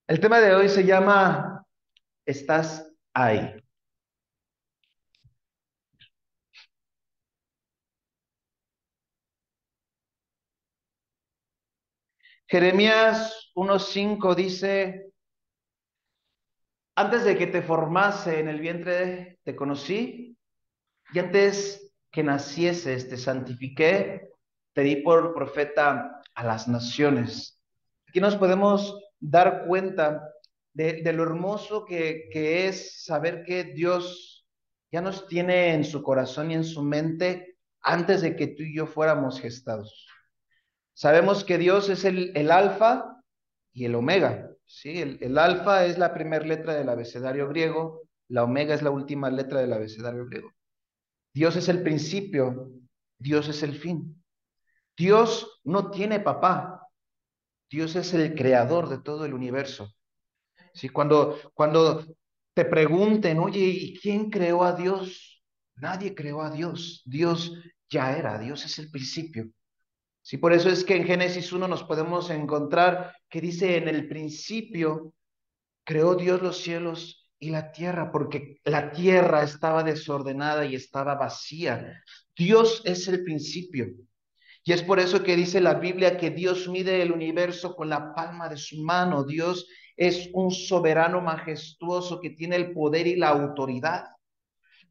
El tema de hoy se llama ¿Estás ahí? Jeremías 1:5 dice, antes de que te formase en el vientre te conocí y antes que nacieses te santifiqué, te di por profeta a las naciones. Aquí nos podemos dar cuenta de lo hermoso que es saber que Dios ya nos tiene en su corazón y en su mente antes de que tú y yo fuéramos gestados. Sabemos que Dios es el alfa y el omega, ¿sí? El alfa es la primera letra del abecedario griego, la omega es la última letra del abecedario griego. Dios es el principio, Dios es el fin. Dios no tiene papá, Dios es el creador de todo el universo. ¿Sí? Cuando te pregunten, oye, ¿y quién creó a Dios? Nadie creó a Dios, Dios ya era, Dios es el principio. Sí, por eso es que en Génesis 1 nos podemos encontrar que dice, en el principio creó Dios los cielos y la tierra, porque la tierra estaba desordenada y estaba vacía. Dios es el principio. Y es por eso que dice la Biblia que Dios mide el universo con la palma de su mano. Dios es un soberano majestuoso que tiene el poder y la autoridad.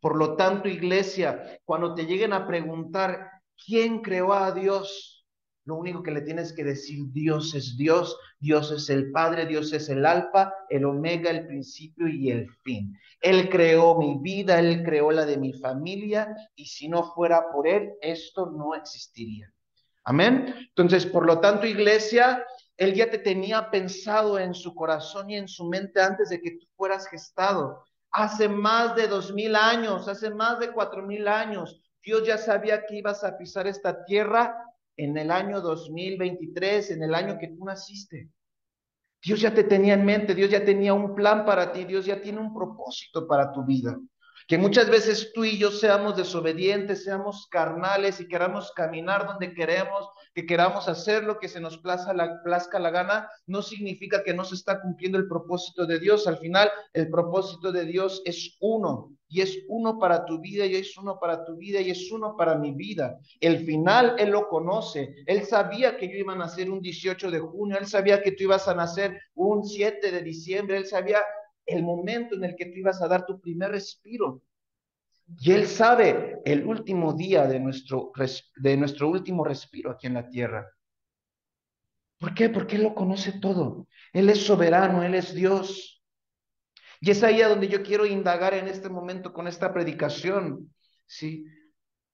Por lo tanto, iglesia, cuando te lleguen a preguntar quién creó a Dios, lo único que le tienes que decir, Dios, Dios es el Padre, Dios es el Alfa, el Omega, el principio y el fin. Él creó mi vida, Él creó la de mi familia, y si no fuera por Él, esto no existiría. Amén. Entonces, por lo tanto, iglesia, Él ya te tenía pensado en su corazón y en su mente antes de que tú fueras gestado. Hace más de 2000 años, hace más de 4000 años, Dios ya sabía que ibas a pisar esta tierra en el año 2023, en el año que tú naciste. Dios ya te tenía en mente, Dios ya tenía un plan para ti, Dios ya tiene un propósito para tu vida. Que muchas veces tú y yo seamos desobedientes, seamos carnales y queramos caminar donde queremos, que queramos hacer lo que se nos plazca la gana, no significa que no se está cumpliendo el propósito de Dios. Al final, el propósito de Dios es uno, y es uno para tu vida, y es uno para tu vida, y es uno para mi vida. El final Él lo conoce. Él sabía que yo iba a nacer un 18 de junio. Él sabía que tú ibas a nacer un 7 de diciembre. Él sabía el momento en el que tú ibas a dar tu primer respiro. Y Él sabe el último día de nuestro último respiro aquí en la tierra. ¿Por qué? Porque Él lo conoce todo. Él es soberano, Él es Dios. Y es ahí a donde yo quiero indagar en este momento con esta predicación. ¿Sí?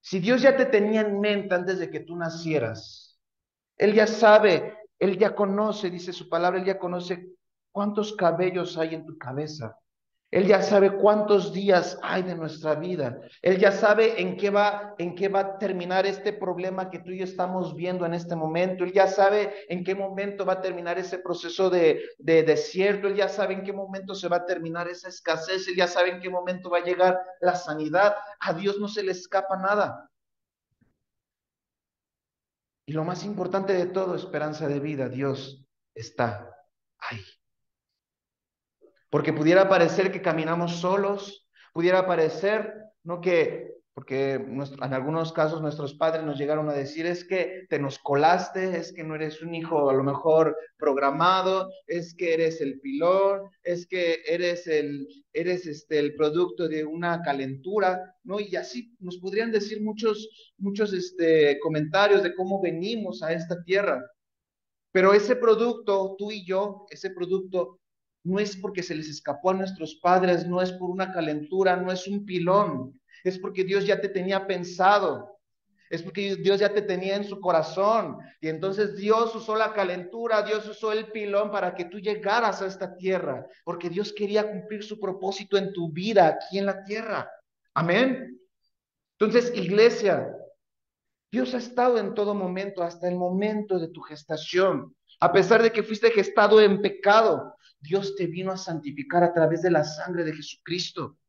Si Dios ya te tenía en mente antes de que tú nacieras, Él ya sabe, Él ya conoce, dice su palabra, Él ya conoce cuántos cabellos hay en tu cabeza. Él ya sabe cuántos días hay de nuestra vida. Él ya sabe en qué va a terminar este problema que tú y yo estamos viendo en este momento. Él ya sabe en qué momento va a terminar ese proceso de desierto. Él ya sabe en qué momento se va a terminar esa escasez. Él ya sabe en qué momento va a llegar la sanidad. A Dios no se le escapa nada. Y lo más importante de todo, esperanza de vida, Dios está ahí. Porque pudiera parecer que caminamos solos, pudiera parecer, no que, porque en algunos casos nuestros padres nos llegaron a decir, es que te nos colaste, es que no eres un hijo a lo mejor programado, es que eres el pilón, es que eres el producto de una calentura, ¿no? Y así nos podrían decir muchos comentarios de cómo venimos a esta tierra. Pero ese producto, tú y yo, ese producto no es porque se les escapó a nuestros padres, no es por una calentura, no es un pilón, es porque Dios ya te tenía pensado, es porque Dios ya te tenía en su corazón. Y entonces Dios usó la calentura, Dios usó el pilón para que tú llegaras a esta tierra, porque Dios quería cumplir su propósito en tu vida aquí en la tierra. Amén. Entonces, iglesia, Dios ha estado en todo momento, hasta el momento de tu gestación. A pesar de que fuiste gestado en pecado, Dios te vino a santificar a través de la sangre de Jesucristo.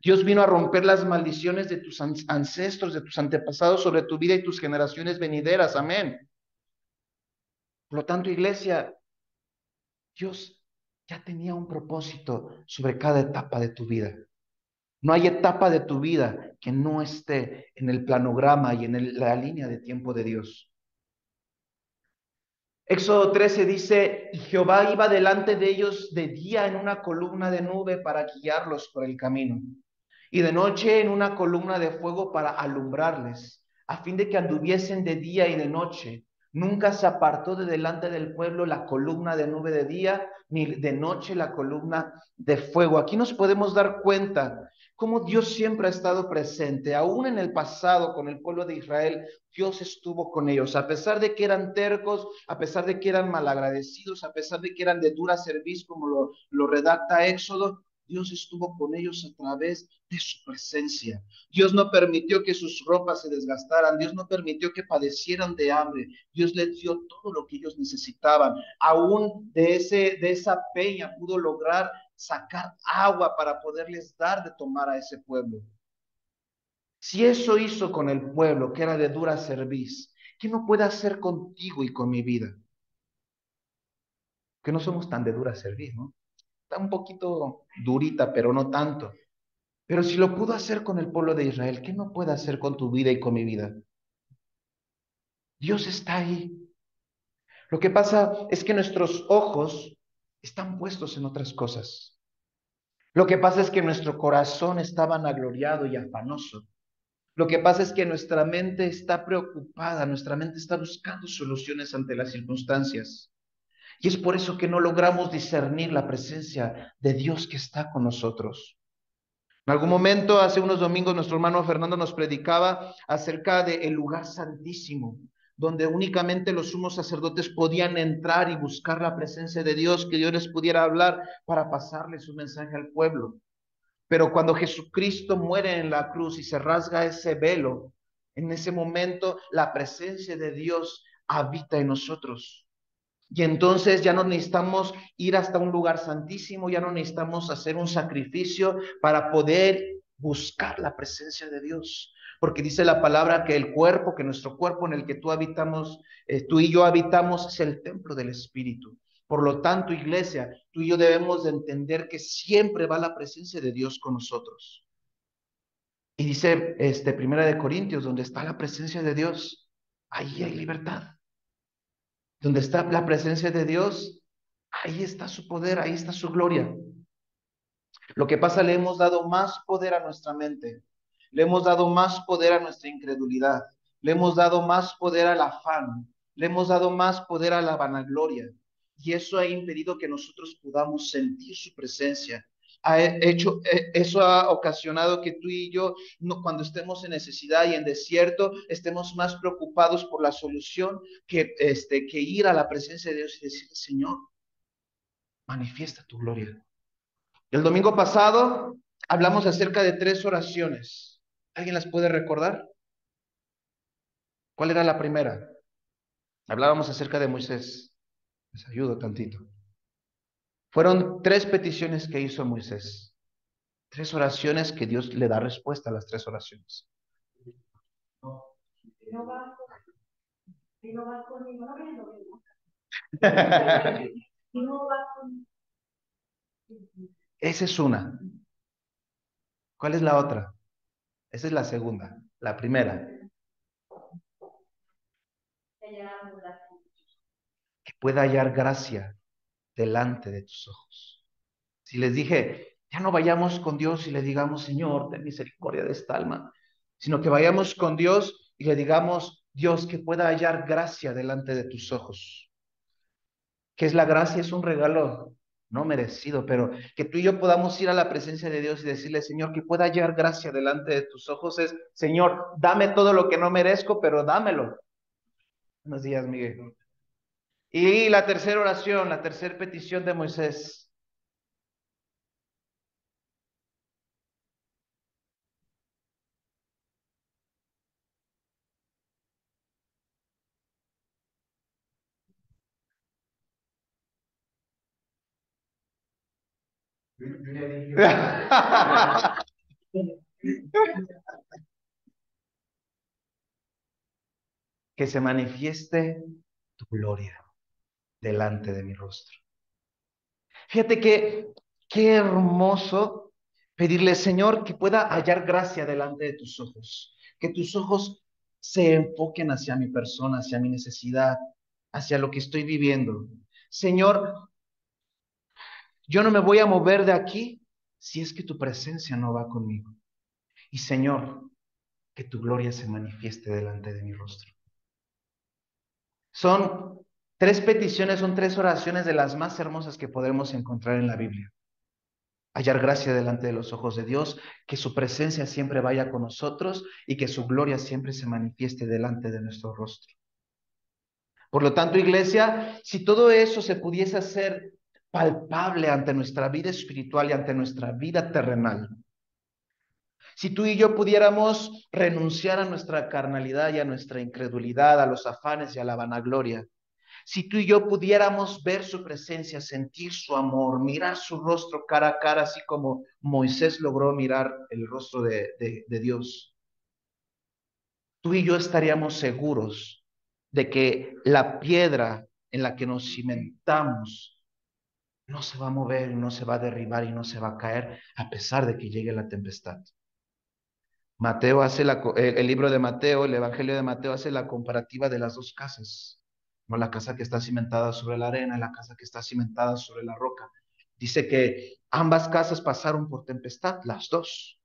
Dios vino a romper las maldiciones de tus ancestros, de tus antepasados sobre tu vida y tus generaciones venideras. Amén. Por lo tanto, iglesia, Dios ya tenía un propósito sobre cada etapa de tu vida. No hay etapa de tu vida que no esté en el planograma y en la línea de tiempo de Dios. Éxodo 13 dice, y Jehová iba delante de ellos de día en una columna de nube para guiarlos por el camino, y de noche en una columna de fuego para alumbrarles, a fin de que anduviesen de día y de noche. Nunca se apartó de delante del pueblo la columna de nube de día, ni de noche la columna de fuego. Aquí nos podemos dar cuenta cómo Dios siempre ha estado presente, aún en el pasado con el pueblo de Israel. Dios estuvo con ellos, a pesar de que eran tercos, a pesar de que eran malagradecidos, a pesar de que eran de dura cerviz, como lo redacta Éxodo. Dios estuvo con ellos a través de su presencia. Dios no permitió que sus ropas se desgastaran. Dios no permitió que padecieran de hambre. Dios les dio todo lo que ellos necesitaban. Aún de esa peña pudo lograr sacar agua para poderles dar de tomar a ese pueblo. Si eso hizo con el pueblo que era de dura cerviz, ¿qué no puede hacer contigo y con mi vida? Que no somos tan de dura cerviz, ¿no? Está un poquito durita, pero no tanto. Pero si lo pudo hacer con el pueblo de Israel, ¿qué no puede hacer con tu vida y con mi vida? Dios está ahí. Lo que pasa es que nuestros ojos están puestos en otras cosas. Lo que pasa es que nuestro corazón está vanagloriado y afanoso. Lo que pasa es que nuestra mente está preocupada, nuestra mente está buscando soluciones ante las circunstancias. Y es por eso que no logramos discernir la presencia de Dios que está con nosotros. En algún momento, hace unos domingos, nuestro hermano Fernando nos predicaba acerca del lugar santísimo, donde únicamente los sumos sacerdotes podían entrar y buscar la presencia de Dios, que Dios les pudiera hablar para pasarle su mensaje al pueblo. Pero cuando Jesucristo muere en la cruz y se rasga ese velo, en ese momento la presencia de Dios habita en nosotros. Y entonces ya no necesitamos ir hasta un lugar santísimo, ya no necesitamos hacer un sacrificio para poder buscar la presencia de Dios. Porque dice la palabra que el cuerpo, que nuestro cuerpo en el que tú habitamos, tú y yo habitamos, es el templo del Espíritu. Por lo tanto, iglesia, tú y yo debemos de entender que siempre va la presencia de Dios con nosotros. Y dice Primera de Corintios, donde está la presencia de Dios, ahí hay libertad. Donde está la presencia de Dios, ahí está su poder, ahí está su gloria. Lo que pasa, le hemos dado más poder a nuestra mente, le hemos dado más poder a nuestra incredulidad, le hemos dado más poder al afán, le hemos dado más poder a la vanagloria. Y eso ha impedido que nosotros podamos sentir su presencia. Eso ha ocasionado que tú y yo, no, cuando estemos en necesidad y en desierto, estemos más preocupados por la solución que ir a la presencia de Dios y decir, Señor, manifiesta tu gloria. El domingo pasado hablamos acerca de 3 oraciones. ¿Alguien las puede recordar? ¿Cuál era la primera? Hablábamos acerca de Moisés. Les ayudo tantito. Fueron 3 peticiones que hizo Moisés. 3 oraciones que Dios le da respuesta a las 3 oraciones. Esa es una. ¿Cuál es la otra? Esa es la segunda. La primera, que pueda hallar gracia delante de tus ojos. Si les dije, ya no vayamos con Dios y le digamos, Señor, ten misericordia de esta alma, sino que vayamos con Dios y le digamos, Dios, que pueda hallar gracia delante de tus ojos. ¿Qué es la gracia? Es un regalo no merecido, pero que tú y yo podamos ir a la presencia de Dios y decirle, Señor, que pueda hallar gracia delante de tus ojos. Es, Señor, dame todo lo que no merezco, pero dámelo. Buenos días, Miguel. Y la tercera oración, la tercera petición de Moisés. Que se manifieste tu gloria delante de mi rostro. Fíjate que qué hermoso pedirle, Señor, que pueda hallar gracia delante de tus ojos, que tus ojos se enfoquen hacia mi persona, hacia mi necesidad, hacia lo que estoy viviendo. Señor, yo no me voy a mover de aquí si es que tu presencia no va conmigo. Y Señor, que tu gloria se manifieste delante de mi rostro. Son tres peticiones, son tres oraciones de las más hermosas que podremos encontrar en la Biblia. Hallar gracia delante de los ojos de Dios, que su presencia siempre vaya con nosotros y que su gloria siempre se manifieste delante de nuestro rostro. Por lo tanto, iglesia, si todo eso se pudiese hacer palpable ante nuestra vida espiritual y ante nuestra vida terrenal, si tú y yo pudiéramos renunciar a nuestra carnalidad y a nuestra incredulidad, a los afanes y a la vanagloria, si tú y yo pudiéramos ver su presencia, sentir su amor, mirar su rostro cara a cara, así como Moisés logró mirar el rostro de Dios, tú y yo estaríamos seguros de que la piedra en la que nos cimentamos no se va a mover, no se va a derribar y no se va a caer a pesar de que llegue la tempestad. Mateo hace el libro de Mateo, el Evangelio de Mateo hace la comparativa de las dos casas, no la casa que está cimentada sobre la arena y la casa que está cimentada sobre la roca. Dice que ambas casas pasaron por tempestad, las dos.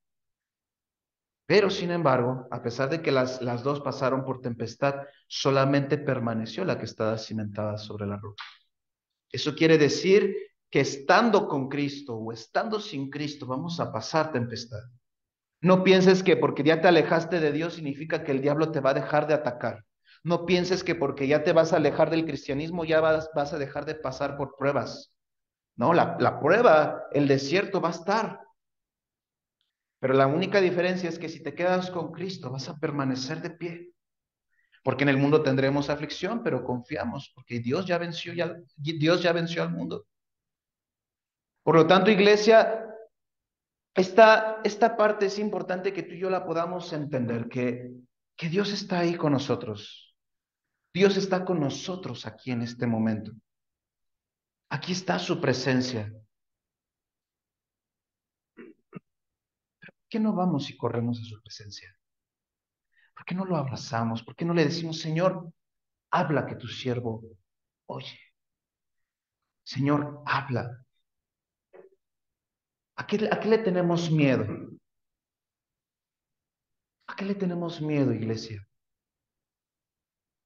Pero sin embargo, a pesar de que las dos pasaron por tempestad, solamente permaneció la que estaba cimentada sobre la roca. Eso quiere decir que estando con Cristo o estando sin Cristo, vamos a pasar tempestad. No pienses que porque ya te alejaste de Dios significa que el diablo te va a dejar de atacar. No pienses que porque ya te vas a alejar del cristianismo ya vas a dejar de pasar por pruebas. No, la prueba, el desierto va a estar. Pero la única diferencia es que si te quedas con Cristo vas a permanecer de pie. Porque en el mundo tendremos aflicción, pero confiamos, porque Dios ya venció al mundo. Por lo tanto, iglesia, esta parte es importante que tú y yo la podamos entender, que Dios está ahí con nosotros. Dios está con nosotros aquí en este momento. Aquí está su presencia. ¿Por qué no vamos y corremos a su presencia? ¿Por qué no lo abrazamos? ¿Por qué no le decimos, Señor, habla que tu siervo oye? Señor, habla. ¿A qué le tenemos miedo? ¿A qué le tenemos miedo, iglesia?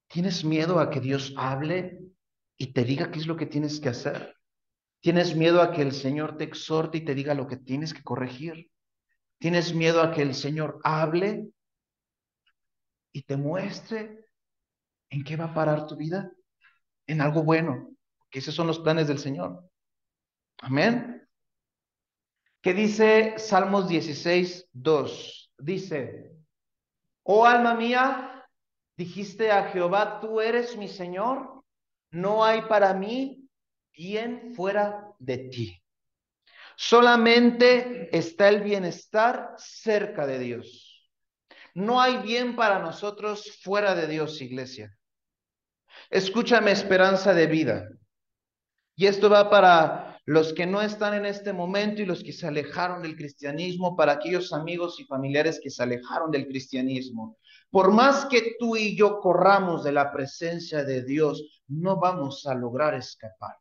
¿Tienes miedo a que Dios hable y te diga qué es lo que tienes que hacer? ¿Tienes miedo a que el Señor te exhorte y te diga lo que tienes que corregir? ¿Tienes miedo a que el Señor hable y te muestre en qué va a parar tu vida? En algo bueno, que esos son los planes del Señor. Amén. ¿Qué dice Salmos 16:2? Dice, oh alma mía, dijiste a Jehová, tú eres mi Señor, no hay para mí bien fuera de ti. Solamente está el bienestar cerca de Dios. No hay bien para nosotros fuera de Dios, iglesia. Escúchame, esperanza de vida. Y esto va para los que no están en este momento y los que se alejaron del cristianismo, para aquellos amigos y familiares que se alejaron del cristianismo. Por más que tú y yo corramos de la presencia de Dios, no vamos a lograr escapar.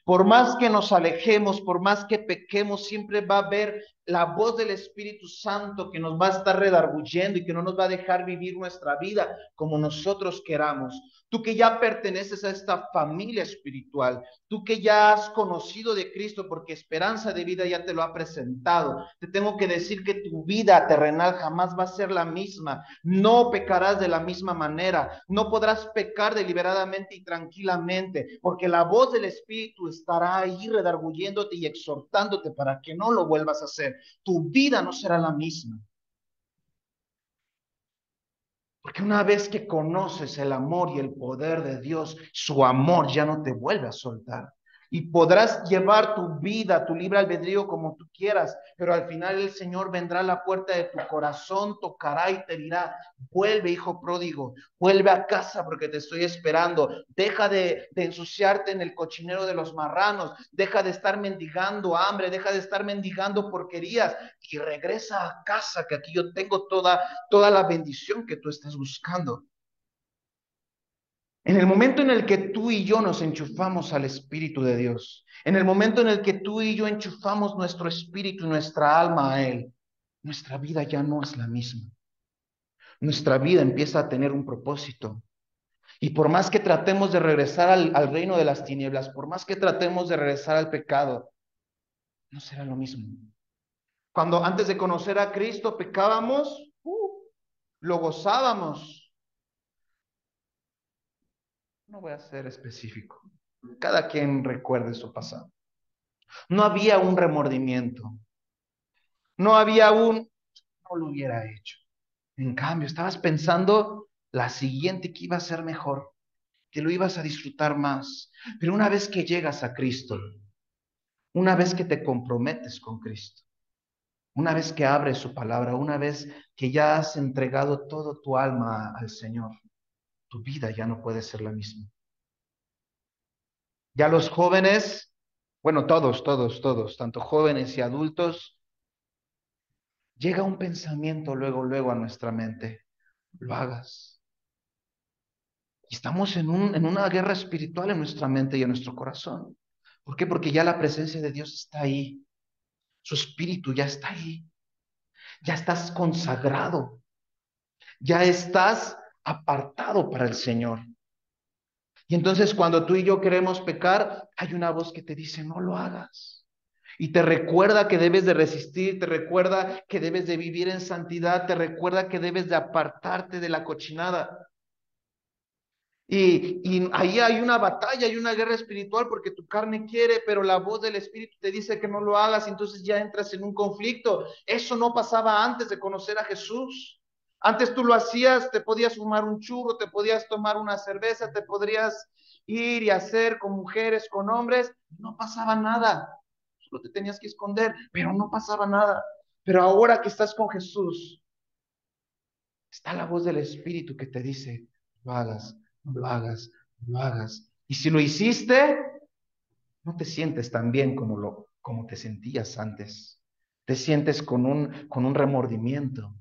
Por más que nos alejemos, por más que pequemos, siempre va a haber la voz del Espíritu Santo que nos va a estar redarguyendo y que no nos va a dejar vivir nuestra vida como nosotros queramos. Tú que ya perteneces a esta familia espiritual, tú que ya has conocido de Cristo porque esperanza de vida ya te lo ha presentado, te tengo que decir que tu vida terrenal jamás va a ser la misma. No pecarás de la misma manera, no podrás pecar deliberadamente y tranquilamente, porque la voz del Espíritu estará ahí redarguyéndote y exhortándote para que no lo vuelvas a hacer. Tu vida no será la misma. Porque una vez que conoces el amor y el poder de Dios, su amor ya no te vuelve a soltar. y podrás llevar tu vida, tu libre albedrío como tú quieras, pero al final el Señor vendrá a la puerta de tu corazón, tocará y te dirá, vuelve, hijo pródigo, vuelve a casa porque te estoy esperando, deja de ensuciarte en el cochinero de los marranos, deja de estar mendigando hambre, deja de estar mendigando porquerías y regresa a casa, que aquí yo tengo toda la bendición que tú estás buscando. En el momento en el que tú y yo nos enchufamos al Espíritu de Dios, en el momento en el que tú y yo enchufamos nuestro espíritu y nuestra alma a Él, nuestra vida ya no es la misma. Nuestra vida empieza a tener un propósito. Y por más que tratemos de regresar al reino de las tinieblas, por más que tratemos de regresar al pecado, no será lo mismo. Cuando antes de conocer a Cristo pecábamos, lo gozábamos. No voy a ser específico. Cada quien recuerde su pasado. No había un remordimiento. No había no lo hubiera hecho. En cambio, estabas pensando la siguiente que iba a ser mejor, que lo ibas a disfrutar más. Pero una vez que llegas a Cristo, una vez que te comprometes con Cristo, una vez que abres su palabra, una vez que ya has entregado todo tu alma al Señor, tu vida ya no puede ser la misma. Ya los jóvenes, bueno, todos, tanto jóvenes y adultos, llega un pensamiento luego a nuestra mente, lo hagas. Y estamos en una guerra espiritual en nuestra mente y en nuestro corazón. ¿Por qué? Porque ya la presencia de Dios está ahí, su espíritu ya está ahí, ya estás consagrado, ya estás apartado para el Señor. Y entonces cuando tú y yo queremos pecar, hay una voz que te dice, no lo hagas. Y te recuerda que debes de resistir, te recuerda que debes de vivir en santidad, te recuerda que debes de apartarte de la cochinada. Y ahí hay una batalla, hay una guerra espiritual porque tu carne quiere, pero la voz del Espíritu te dice que no lo hagas, y entonces ya entras en un conflicto. Eso no pasaba antes de conocer a Jesús. Antes tú lo hacías, te podías fumar un churro, te podías tomar una cerveza, te podrías ir y hacer con mujeres, con hombres, no pasaba nada. Solo te tenías que esconder, pero no pasaba nada. Pero ahora que estás con Jesús, está la voz del Espíritu que te dice, lo hagas, no lo hagas, no lo hagas. Y si lo hiciste, no te sientes tan bien como te sentías antes. Te sientes con un remordimiento.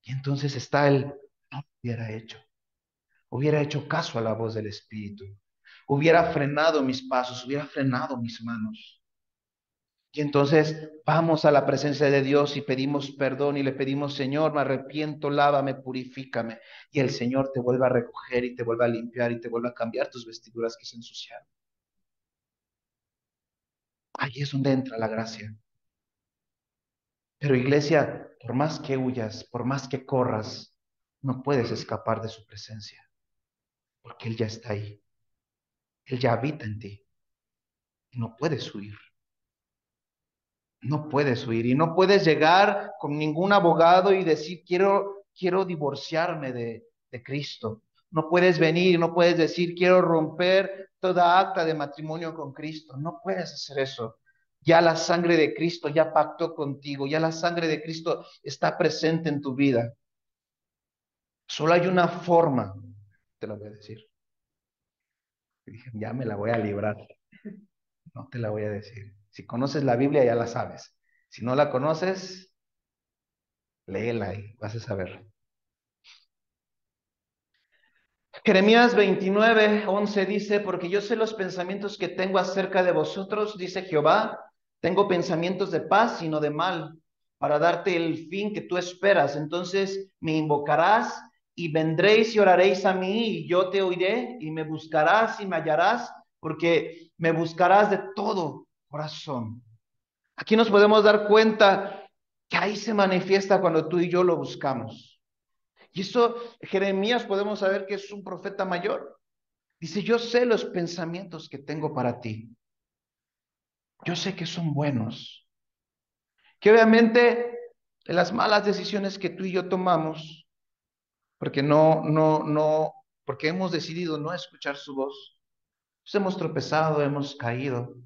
Y entonces está no lo hubiera hecho caso a la voz del Espíritu. Hubiera frenado mis pasos, hubiera frenado mis manos. Y entonces vamos a la presencia de Dios y pedimos perdón y le pedimos, Señor, me arrepiento, lávame, purifícame. Y el Señor te vuelve a recoger y te vuelve a limpiar y te vuelve a cambiar tus vestiduras que se ensuciaron. Ahí es donde entra la gracia. Pero iglesia, por más que huyas, por más que corras, no puedes escapar de su presencia, porque Él ya está ahí. Él ya habita en ti. No puedes huir. No puedes huir y no puedes llegar con ningún abogado y decir, quiero divorciarme de Cristo. No puedes venir, no puedes decir, quiero romper toda acta de matrimonio con Cristo. No puedes hacer eso. Ya la sangre de Cristo ya pactó contigo, ya la sangre de Cristo está presente en tu vida. Solo hay una forma, te lo voy a decir. Y dije, ya me la voy a librar. No te la voy a decir. Si conoces la Biblia, ya la sabes. Si no la conoces, léela y vas a saber. Jeremías 29:11 dice, porque yo sé los pensamientos que tengo acerca de vosotros, dice Jehová, tengo pensamientos de paz y no de mal, para darte el fin que tú esperas. Entonces me invocarás y vendréis y oraréis a mí y yo te oiré y me buscarás y me hallarás, porque me buscarás de todo corazón. Aquí nos podemos dar cuenta que ahí se manifiesta cuando tú y yo lo buscamos. Y eso, Jeremías, podemos saber que es un profeta mayor. Dice, yo sé los pensamientos que tengo para ti. Yo sé que son buenos. Que obviamente las malas decisiones que tú y yo tomamos, porque porque hemos decidido no escuchar su voz, Pues hemos tropezado, hemos caído.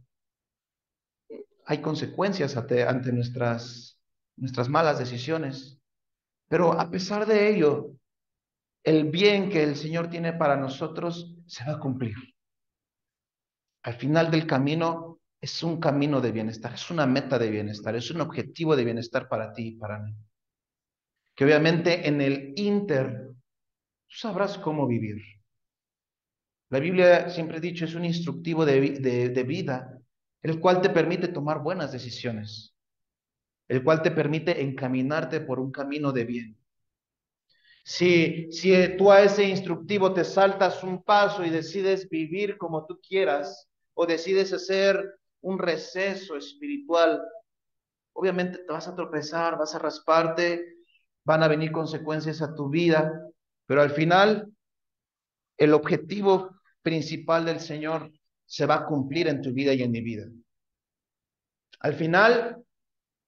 Hay consecuencias ante nuestras malas decisiones. Pero a pesar de ello, el bien que el Señor tiene para nosotros se va a cumplir. Al final del camino es un camino de bienestar, es una meta de bienestar, es un objetivo de bienestar para ti y para mí. Que obviamente en el inter tú sabrás cómo vivir. La Biblia, siempre he dicho, es un instructivo de vida, el cual te permite tomar buenas decisiones, el cual te permite encaminarte por un camino de bien. Si tú a ese instructivo te saltas un paso y decides vivir como tú quieras, o decides hacer un receso espiritual, obviamente te vas a tropezar, vas a rasparte, van a venir consecuencias a tu vida, pero al final el objetivo principal del Señor se va a cumplir en tu vida y en mi vida. Al final,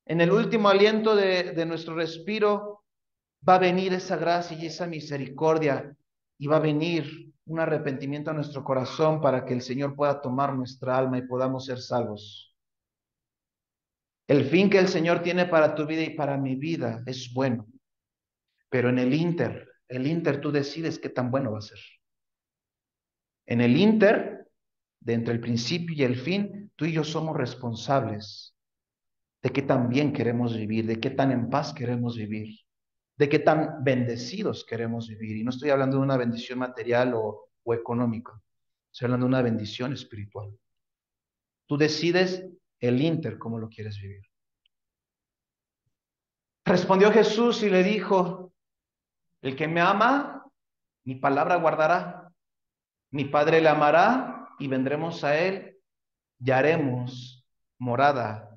en el último aliento de nuestro respiro, va a venir esa gracia y esa misericordia y va a venir un arrepentimiento a nuestro corazón para que el Señor pueda tomar nuestra alma y podamos ser salvos. El fin que el Señor tiene para tu vida y para mi vida es bueno, pero en el inter tú decides qué tan bueno va a ser. En el inter, de entre el principio y el fin, tú y yo somos responsables de qué tan bien queremos vivir, de qué tan en paz queremos vivir, de qué tan bendecidos queremos vivir. Y no estoy hablando de una bendición material o económica, estoy hablando de una bendición espiritual. Tú decides el inter, cómo lo quieres vivir. Respondió Jesús y le dijo, el que me ama, mi palabra guardará, mi Padre le amará y vendremos a él y haremos morada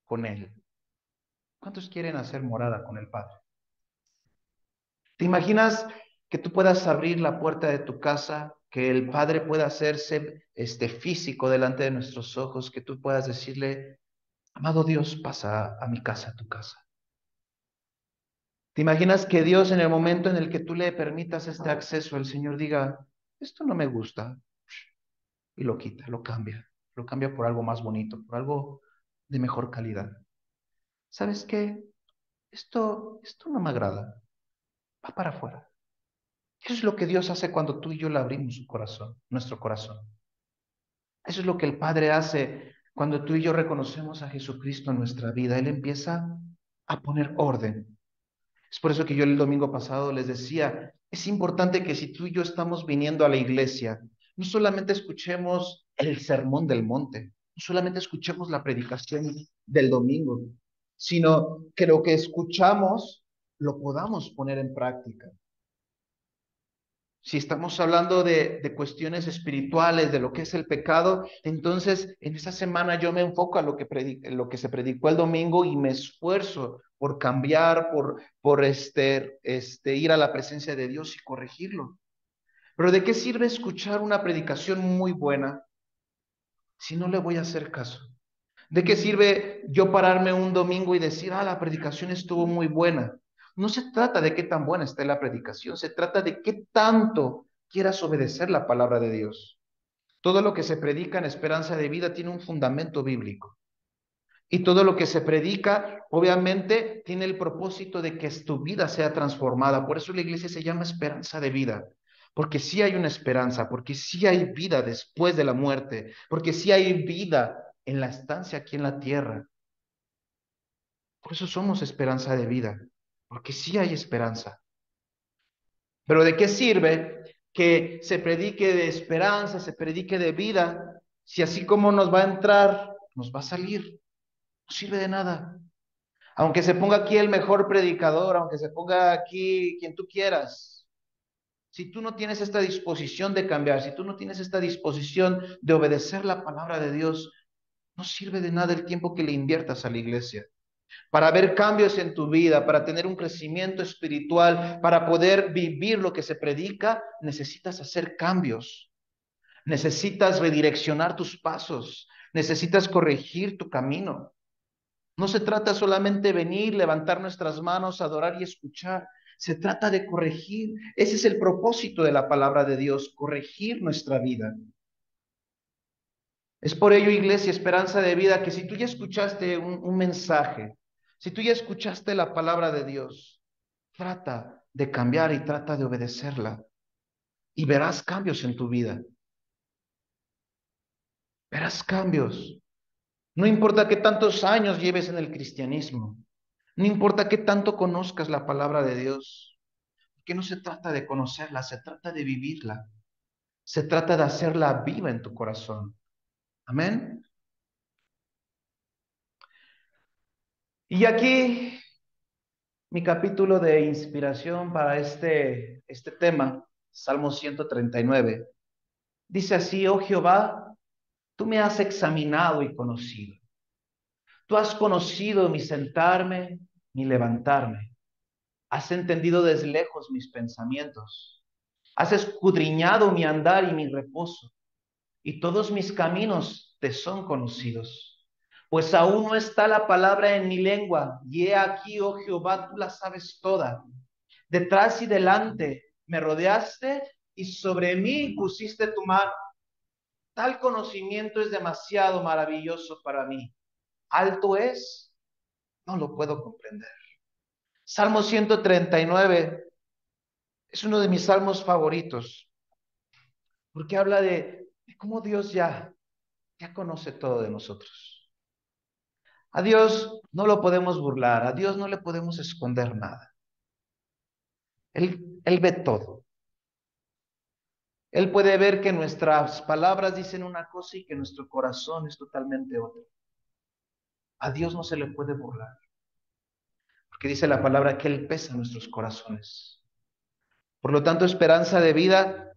con él. ¿Cuántos quieren hacer morada con el Padre? ¿Te imaginas que tú puedas abrir la puerta de tu casa, que el Padre pueda hacerse físico delante de nuestros ojos, que tú puedas decirle, amado Dios, pasa a mi casa, a tu casa? ¿Te imaginas que Dios en el momento en el que tú le permitas este acceso, el Señor diga, esto no me gusta, y lo quita, lo cambia por algo más bonito, por algo de mejor calidad? ¿Sabes qué? Esto no me agrada, va para afuera. Eso es lo que Dios hace cuando tú y yo le abrimos su corazón, nuestro corazón. Eso es lo que el Padre hace cuando tú y yo reconocemos a Jesucristo en nuestra vida. Él empieza a poner orden. Es por eso que yo el domingo pasado les decía, es importante que si tú y yo estamos viniendo a la iglesia, no solamente escuchemos el sermón del monte, no solamente escuchemos la predicación del domingo, sino que lo que escuchamos lo podamos poner en práctica. Si estamos hablando de cuestiones espirituales, de lo que es el pecado, entonces en esta semana yo me enfoco a lo que se predicó el domingo y me esfuerzo por cambiar, por ir a la presencia de Dios y corregirlo. Pero ¿de qué sirve escuchar una predicación muy buena si no le voy a hacer caso? ¿De qué sirve yo pararme un domingo y decir, la predicación estuvo muy buena? No se trata de qué tan buena esté la predicación, se trata de qué tanto quieras obedecer la palabra de Dios. Todo lo que se predica en Esperanza de Vida tiene un fundamento bíblico. Y todo lo que se predica, obviamente, tiene el propósito de que tu vida sea transformada. Por eso la iglesia se llama Esperanza de Vida. Porque sí hay una esperanza, porque sí hay vida después de la muerte, porque sí hay vida en la estancia aquí en la tierra. Por eso somos esperanza de vida, porque sí hay esperanza. Pero ¿de qué sirve que se predique de esperanza, se predique de vida, si así como nos va a entrar, nos va a salir? No sirve de nada. Aunque se ponga aquí el mejor predicador, aunque se ponga aquí quien tú quieras, si tú no tienes esta disposición de cambiar, si tú no tienes esta disposición de obedecer la palabra de Dios, no sirve de nada el tiempo que le inviertas a la iglesia. Para ver cambios en tu vida, para tener un crecimiento espiritual, para poder vivir lo que se predica, necesitas hacer cambios, necesitas redireccionar tus pasos, necesitas corregir tu camino. No se trata solamente de venir, levantar nuestras manos, adorar y escuchar. Se trata de corregir. Ese es el propósito de la palabra de Dios, corregir nuestra vida. Es por ello, iglesia, esperanza de vida, que si tú ya escuchaste un mensaje, si tú ya escuchaste la palabra de Dios, trata de cambiar y trata de obedecerla y verás cambios en tu vida. Verás cambios. No importa qué tantos años lleves en el cristianismo, no importa qué tanto conozcas la palabra de Dios, porque no se trata de conocerla, se trata de vivirla, se trata de hacerla viva en tu corazón. Amén. Y aquí mi capítulo de inspiración para este tema, Salmo 139, dice así: oh Jehová, tú me has examinado y conocido. Tú has conocido mi sentarme, mi levantarme. Has entendido desde lejos mis pensamientos. Has escudriñado mi andar y mi reposo, y todos mis caminos te son conocidos. Pues aún no está la palabra en mi lengua, y he aquí, oh Jehová, tú la sabes toda. Detrás y delante me rodeaste, y sobre mí pusiste tu mano. Tal conocimiento es demasiado maravilloso para mí. Alto es, no lo puedo comprender. Salmo 139 es uno de mis salmos favoritos, porque habla de cómo Dios ya conoce todo de nosotros. A Dios no lo podemos burlar, a Dios no le podemos esconder nada. Él ve todo. Él puede ver que nuestras palabras dicen una cosa y que nuestro corazón es totalmente otra. A Dios no se le puede burlar, porque dice la palabra que Él pesa nuestros corazones. Por lo tanto, esperanza de vida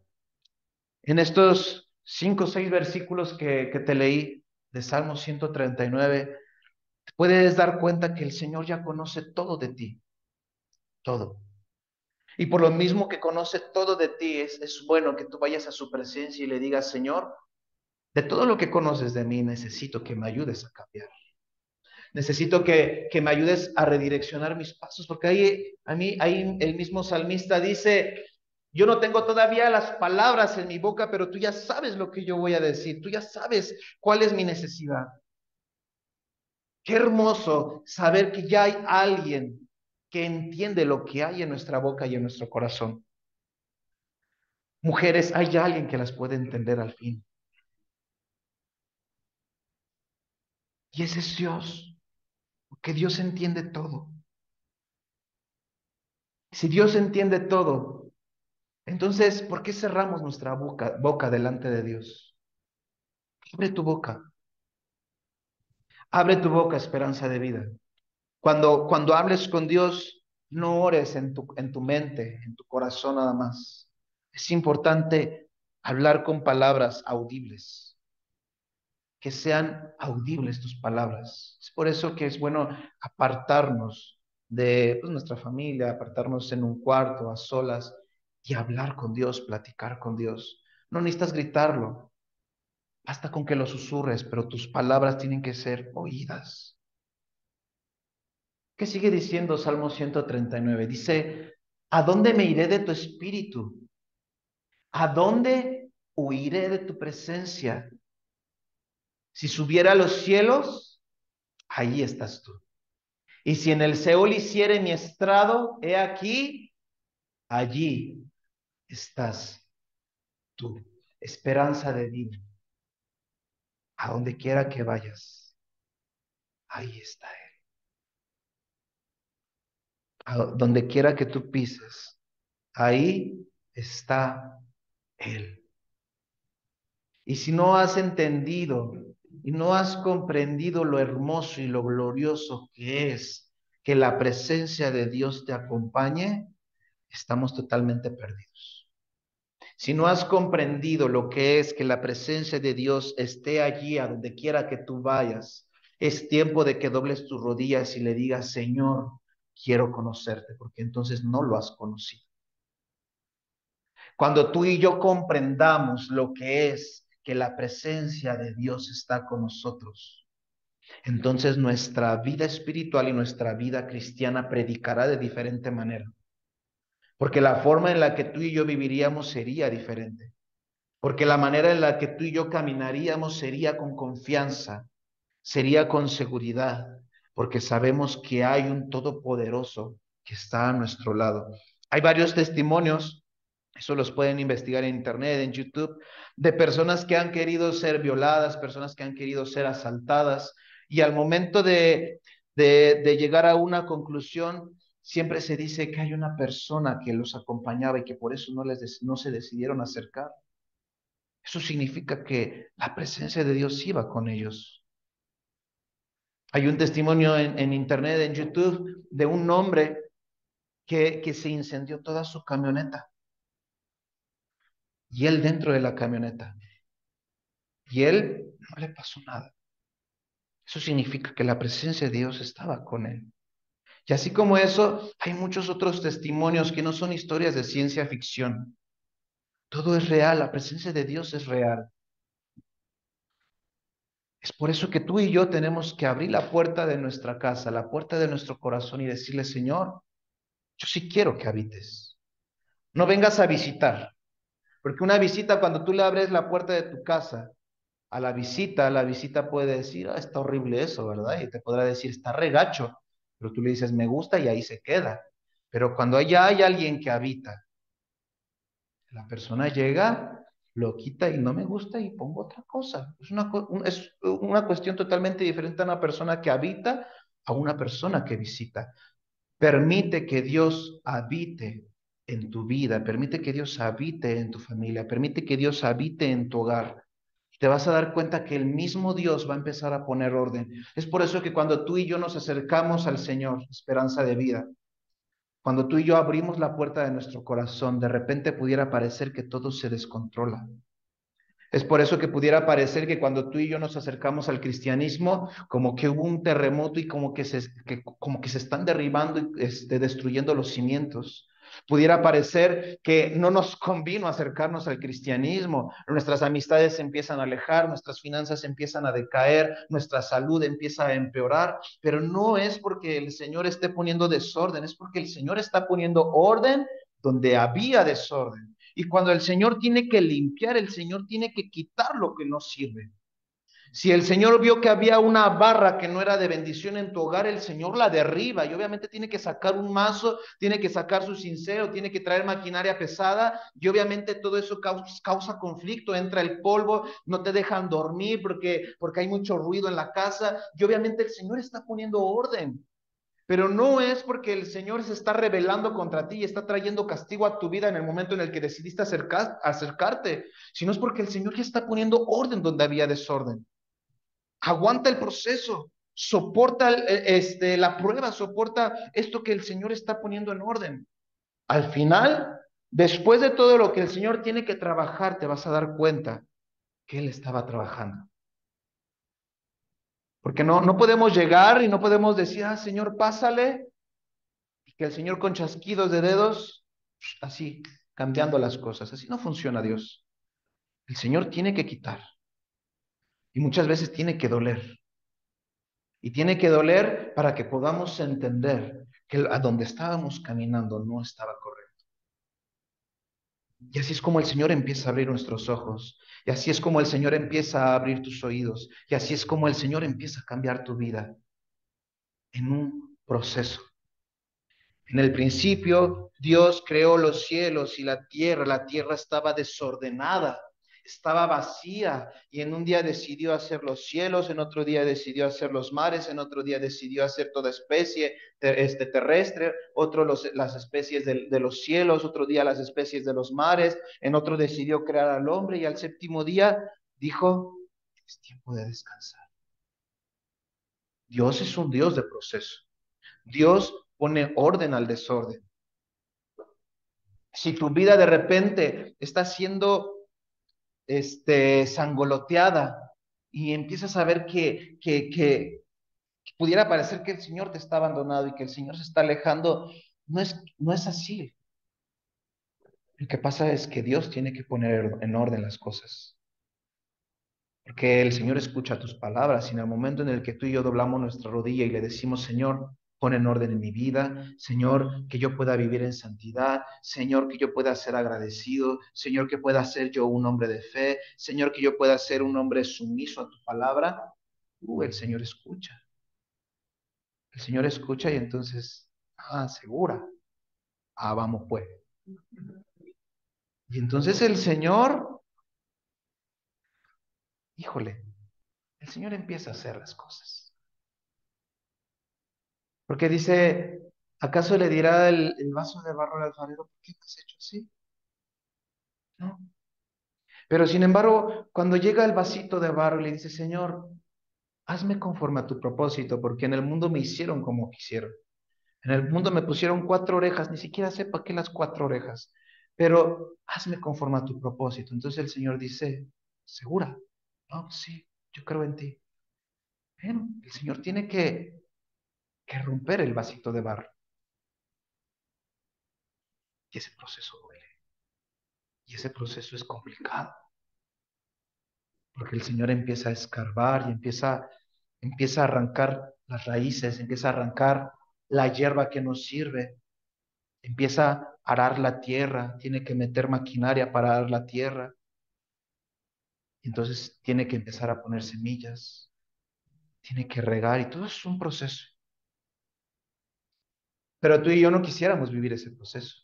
en estos 5 o 6 versículos que te leí de Salmo 139, te puedes dar cuenta que el Señor ya conoce todo de ti, todo. Y por lo mismo que conoce todo de ti, es bueno que tú vayas a su presencia y le digas: Señor, de todo lo que conoces de mí, necesito que me ayudes a cambiar. Necesito que me ayudes a redireccionar mis pasos, porque ahí el mismo salmista dice: yo no tengo todavía las palabras en mi boca, pero tú ya sabes lo que yo voy a decir, tú ya sabes cuál es mi necesidad. Qué hermoso saber que ya hay alguien que entiende lo que hay en nuestra boca y en nuestro corazón. Mujeres, hay alguien que las puede entender al fin. Y ese es Dios, porque Dios entiende todo. Si Dios entiende todo, entonces, ¿por qué cerramos nuestra boca delante de Dios? Abre tu boca, abre tu boca, esperanza de vida. Cuando hables con Dios, no ores en tu mente, en tu corazón nada más. Es importante hablar con palabras audibles, que sean audibles tus palabras. Es por eso que es bueno apartarnos de nuestra familia, apartarnos en un cuarto a solas y hablar con Dios, platicar con Dios. No necesitas gritarlo, basta con que lo susurres, pero tus palabras tienen que ser oídas. ¿Qué sigue diciendo Salmo 139? Dice: ¿a dónde me iré de tu espíritu? ¿A dónde huiré de tu presencia? Si subiera a los cielos, ahí estás tú. Y si en el Seol hiciere mi estrado, he aquí, allí estás tú. Esperanza de vida. A donde quiera que vayas, ahí está Él. A donde quiera que tú pises, ahí está Él. Y si no has entendido y no has comprendido lo hermoso y lo glorioso que es que la presencia de Dios te acompañe, estamos totalmente perdidos. Si no has comprendido lo que es que la presencia de Dios esté allí a donde quiera que tú vayas, es tiempo de que dobles tus rodillas y le digas: Señor, quiero conocerte, porque entonces no lo has conocido. Cuando tú y yo comprendamos lo que es que la presencia de Dios está con nosotros, entonces nuestra vida espiritual y nuestra vida cristiana predicará de diferente manera, porque la forma en la que tú y yo viviríamos sería diferente. porque la manera en la que tú y yo caminaríamos sería con confianza, sería con seguridad, porque sabemos que hay un todopoderoso que está a nuestro lado. Hay varios testimonios, eso los pueden investigar en internet, en YouTube, de personas que han querido ser violadas, personas que han querido ser asaltadas, y al momento de llegar a una conclusión, siempre se dice que hay una persona que los acompañaba y que por eso no se decidieron acercar. Eso significa que la presencia de Dios iba con ellos. Hay un testimonio en internet, en YouTube, de un hombre que se incendió toda su camioneta y él dentro de la camioneta y él no le pasó nada. Eso significa que la presencia de Dios estaba con él. Y así como eso, hay muchos otros testimonios que no son historias de ciencia ficción. Todo es real, la presencia de Dios es real. Es por eso que tú y yo tenemos que abrir la puerta de nuestra casa, la puerta de nuestro corazón y decirle, Señor, yo sí quiero que habites. No vengas a visitar, porque una visita, cuando tú le abres la puerta de tu casa a la visita puede decir, "Ah, está horrible eso, ¿verdad?" Y te podrá decir, está regacho, pero tú le dices, me gusta y ahí se queda. Pero cuando ya hay alguien que habita, la persona llega, lo quita y no me gusta y pongo otra cosa. Es una cuestión totalmente diferente a una persona que habita a una persona que visita. Permite que Dios habite en tu vida, permite que Dios habite en tu familia, permite que Dios habite en tu hogar. Te vas a dar cuenta que el mismo Dios va a empezar a poner orden. Es por eso que cuando tú y yo nos acercamos al Señor, esperanza de vida, cuando tú y yo abrimos la puerta de nuestro corazón, de repente pudiera parecer que todo se descontrola. Es por eso que pudiera parecer que cuando tú y yo nos acercamos al cristianismo, como que hubo un terremoto y como que se están derribando y destruyendo los cimientos. Pudiera parecer que no nos convino acercarnos al cristianismo. Nuestras amistades se empiezan a alejar, nuestras finanzas empiezan a decaer, nuestra salud empieza a empeorar, pero no es porque el Señor esté poniendo desorden, es porque el Señor está poniendo orden donde había desorden. Y cuando el Señor tiene que limpiar, el Señor tiene que quitar lo que no sirve. Si el Señor vio que había una barra que no era de bendición en tu hogar, el Señor la derriba y obviamente tiene que sacar un mazo, tiene que sacar su cincel, tiene que traer maquinaria pesada y obviamente todo eso causa conflicto, entra el polvo, no te dejan dormir porque hay mucho ruido en la casa y obviamente el Señor está poniendo orden. Pero no es porque el Señor se está rebelando contra ti y está trayendo castigo a tu vida en el momento en el que decidiste acercarte, sino es porque el Señor ya está poniendo orden donde había desorden. Aguanta el proceso, soporta la prueba, soporta esto que el Señor está poniendo en orden. Al final, después de todo lo que el Señor tiene que trabajar, te vas a dar cuenta que Él estaba trabajando. Porque no podemos llegar y no podemos decir, ah, Señor, pásale, y que el Señor con chasquidos de dedos, así, cambiando las cosas. Así no funciona Dios. El Señor tiene que quitar y muchas veces tiene que doler. Y tiene que doler para que podamos entender que a donde estábamos caminando no estaba correcto. Y así es como el Señor empieza a abrir nuestros ojos. Y así es como el Señor empieza a abrir tus oídos. Y así es como el Señor empieza a cambiar tu vida en un proceso. En el principio, Dios creó los cielos y la tierra estaba desordenada, estaba vacía, y en un día decidió hacer los cielos, en otro día decidió hacer los mares, en otro día decidió hacer toda especie terrestre, las especies de los cielos, otro día las especies de los mares, en otro decidió crear al hombre, y al séptimo día dijo, es tiempo de descansar. Dios es un Dios de proceso. Dios pone orden al desorden. Si tu vida de repente está siendo sangoloteada y empiezas a ver que pudiera parecer que el Señor te está abandonado y que el Señor se está alejando, no es así. Lo que pasa es que Dios tiene que poner en orden las cosas, porque el Señor escucha tus palabras y en el momento en el que tú y yo doblamos nuestra rodilla y le decimos, Señor, Pon en orden en mi vida, Señor, que yo pueda vivir en santidad, Señor, que yo pueda ser agradecido, Señor, que pueda ser yo un hombre de fe, Señor, que yo pueda ser un hombre sumiso a tu palabra. El Señor escucha, el Señor escucha y entonces, segura, vamos pues. Y entonces el Señor, híjole, el Señor empieza a hacer las cosas. Porque dice, ¿acaso le dirá el vaso de barro al alfarero, ¿por qué has hecho así? No. Pero sin embargo, cuando llega el vasito de barro y le dice, Señor, hazme conforme a tu propósito, porque en el mundo me hicieron como quisieron. En el mundo me pusieron 4 orejas, ni siquiera sé para qué las 4 orejas, pero hazme conforme a tu propósito. Entonces el Señor dice, ¿segura? No, sí, yo creo en ti. Bueno, el Señor tiene que romper el vasito de barro. Y ese proceso duele. Y ese proceso es complicado, porque el Señor empieza a escarbar y empieza a arrancar las raíces, empieza a arrancar la hierba que nos sirve, empieza a arar la tierra, tiene que meter maquinaria para arar la tierra, y entonces tiene que empezar a poner semillas, tiene que regar, y todo es un proceso. Pero tú y yo no quisiéramos vivir ese proceso.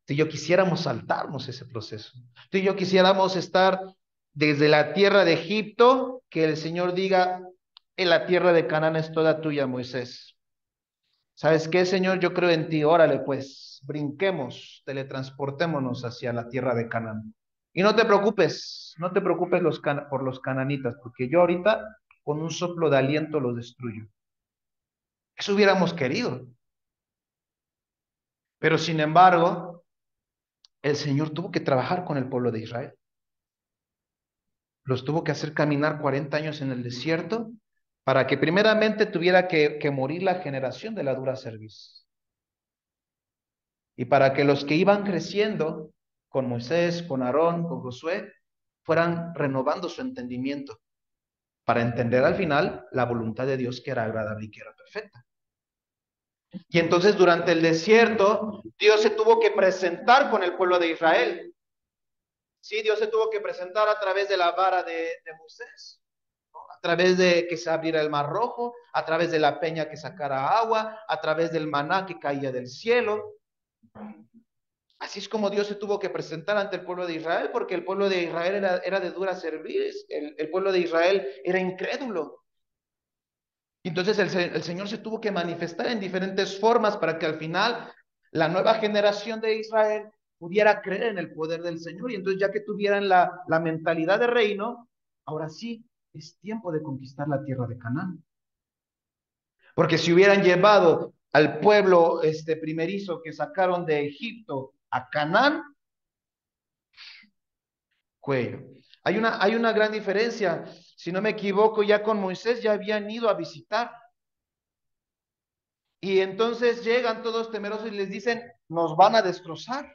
Tú y yo quisiéramos saltarnos ese proceso. Tú y yo quisiéramos estar desde la tierra de Egipto, que el Señor diga, en la tierra de Canaán es toda tuya, Moisés. ¿Sabes qué, Señor? Yo creo en ti. Órale, pues, brinquemos, teletransportémonos hacia la tierra de Canaán. Y no te preocupes, no te preocupes por los cananitas, porque yo ahorita con un soplo de aliento los destruyo. Eso hubiéramos querido. Pero sin embargo, el Señor tuvo que trabajar con el pueblo de Israel. Los tuvo que hacer caminar 40 años en el desierto para que primeramente tuviera que morir la generación de la dura cerviz. Y para que los que iban creciendo con Moisés, con Aarón, con Josué, fueran renovando su entendimiento para entender al final la voluntad de Dios que era agradable y que era perfecta. Y entonces durante el desierto, Dios se tuvo que presentar con el pueblo de Israel. Sí, Dios se tuvo que presentar a través de la vara de Moisés, ¿no? A través de que se abriera el mar rojo, a través de la peña que sacara agua, a través del maná que caía del cielo. Así es como Dios se tuvo que presentar ante el pueblo de Israel, porque el pueblo de Israel era de dura cerviz, el pueblo de Israel era incrédulo. Entonces el Señor se tuvo que manifestar en diferentes formas para que al final la nueva generación de Israel pudiera creer en el poder del Señor. Y entonces ya que tuvieran la mentalidad de reino, ahora sí es tiempo de conquistar la tierra de Canaán. Porque si hubieran llevado al pueblo primerizo que sacaron de Egipto a Canaán, cuello. Hay una gran diferencia. Si no me equivoco, ya con Moisés ya habían ido a visitar. Y entonces llegan todos temerosos y les dicen, nos van a destrozar.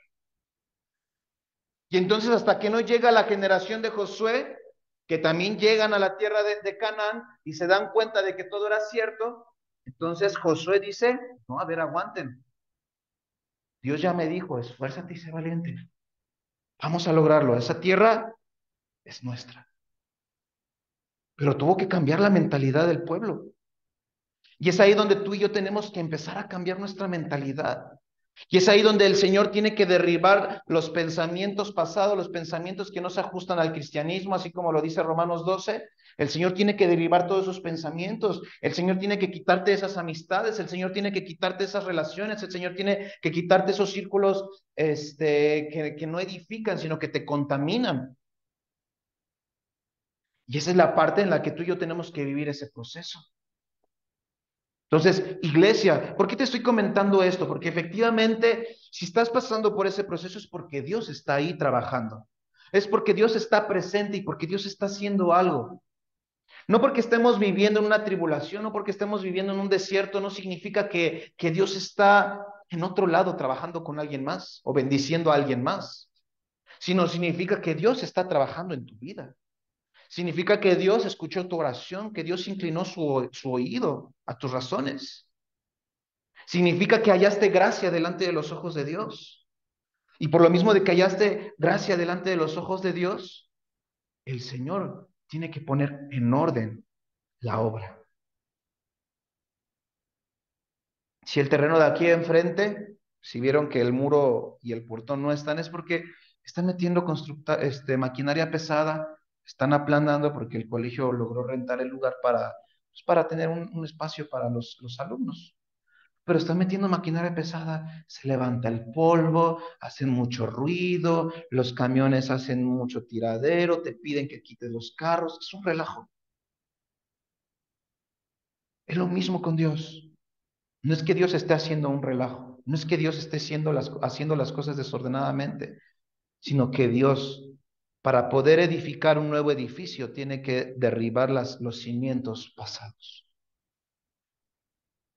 Y entonces hasta que no llega la generación de Josué, que también llegan a la tierra de Canaán y se dan cuenta de que todo era cierto, entonces Josué dice, no, a ver, aguanten. Dios ya me dijo, esfuérzate y sé valiente. Vamos a lograrlo. Esa tierra es nuestra. Pero tuvo que cambiar la mentalidad del pueblo. Y es ahí donde tú y yo tenemos que empezar a cambiar nuestra mentalidad. Y es ahí donde el Señor tiene que derribar los pensamientos pasados, los pensamientos que no se ajustan al cristianismo, así como lo dice Romanos 12. El Señor tiene que derribar todos esos pensamientos. El Señor tiene que quitarte esas amistades. El Señor tiene que quitarte esas relaciones. El Señor tiene que quitarte esos círculos que no edifican, sino que te contaminan. Y esa es la parte en la que tú y yo tenemos que vivir ese proceso. Entonces, iglesia, ¿por qué te estoy comentando esto? Porque efectivamente, si estás pasando por ese proceso es porque Dios está ahí trabajando. Es porque Dios está presente y porque Dios está haciendo algo. No porque estemos viviendo en una tribulación, no porque estemos viviendo en un desierto, no significa que Dios está en otro lado trabajando con alguien más o bendiciendo a alguien más, sino significa que Dios está trabajando en tu vida. Significa que Dios escuchó tu oración, que Dios inclinó su oído a tus razones. Significa que hallaste gracia delante de los ojos de Dios. Y por lo mismo de que hallaste gracia delante de los ojos de Dios, el Señor tiene que poner en orden la obra. Si el terreno de aquí enfrente, si vieron que el muro y el portón no están, es porque están metiendo maquinaria pesada, están aplanando porque el colegio logró rentar el lugar para tener un espacio para los alumnos. Pero están metiendo maquinaria pesada, se levanta el polvo, hacen mucho ruido, los camiones hacen mucho tiradero, te piden que quites los carros, es un relajo. Es lo mismo con Dios. No es que Dios esté haciendo un relajo, no es que Dios esté haciendo las cosas desordenadamente, sino que Dios, para poder edificar un nuevo edificio, tiene que derribar los cimientos pasados.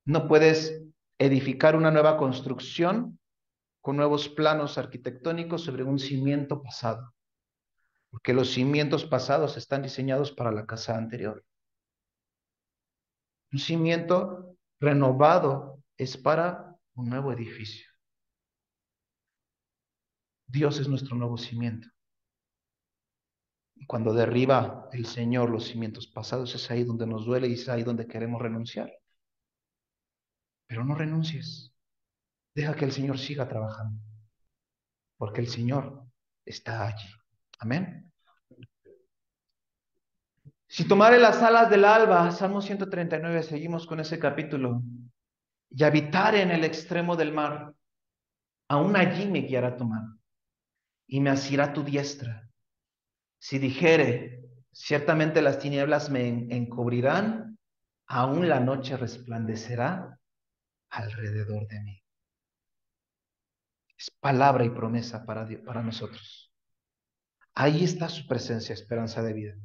No puedes edificar una nueva construcción con nuevos planos arquitectónicos sobre un cimiento pasado, porque los cimientos pasados están diseñados para la casa anterior. Un cimiento renovado es para un nuevo edificio. Dios es nuestro nuevo cimiento. Y cuando derriba el Señor los cimientos pasados, es ahí donde nos duele y es ahí donde queremos renunciar. Pero no renuncies. Deja que el Señor siga trabajando, porque el Señor está allí. Amén. Si tomare las alas del alba, Salmo 139, seguimos con ese capítulo, y habitare en el extremo del mar, aún allí me guiará tu mano y me asirá tu diestra. Si dijere, ciertamente las tinieblas me encubrirán, aún la noche resplandecerá alrededor de mí. Es palabra y promesa para nosotros. Ahí está su presencia, esperanza de vida.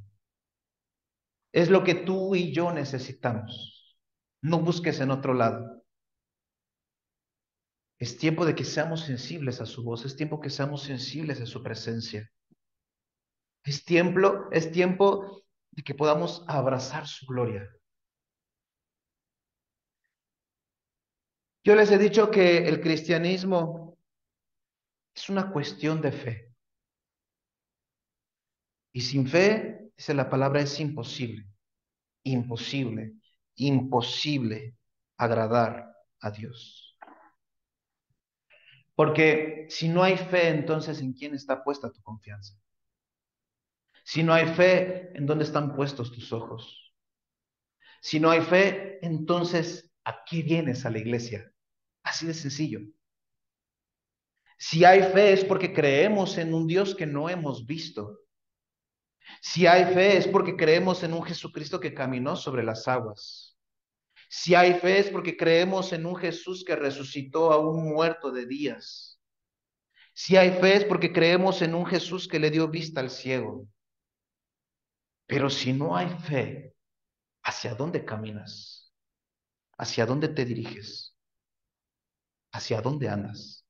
Es lo que tú y yo necesitamos. No busques en otro lado. Es tiempo de que seamos sensibles a su voz, es tiempo que seamos sensibles a su presencia. Es tiempo de que podamos abrazar su gloria. Yo les he dicho que el cristianismo es una cuestión de fe. Y sin fe, dice la palabra, es imposible, imposible, imposible agradar a Dios. Porque si no hay fe, entonces ¿en quién está puesta tu confianza? Si no hay fe, ¿en dónde están puestos tus ojos? Si no hay fe, entonces ¿a qué vienes a la iglesia? Así de sencillo. Si hay fe es porque creemos en un Dios que no hemos visto. Si hay fe es porque creemos en un Jesucristo que caminó sobre las aguas. Si hay fe es porque creemos en un Jesús que resucitó a un muerto de días. Si hay fe es porque creemos en un Jesús que le dio vista al ciego. Pero si no hay fe, ¿hacia dónde caminas? ¿Hacia dónde te diriges? ¿Hacia dónde andas?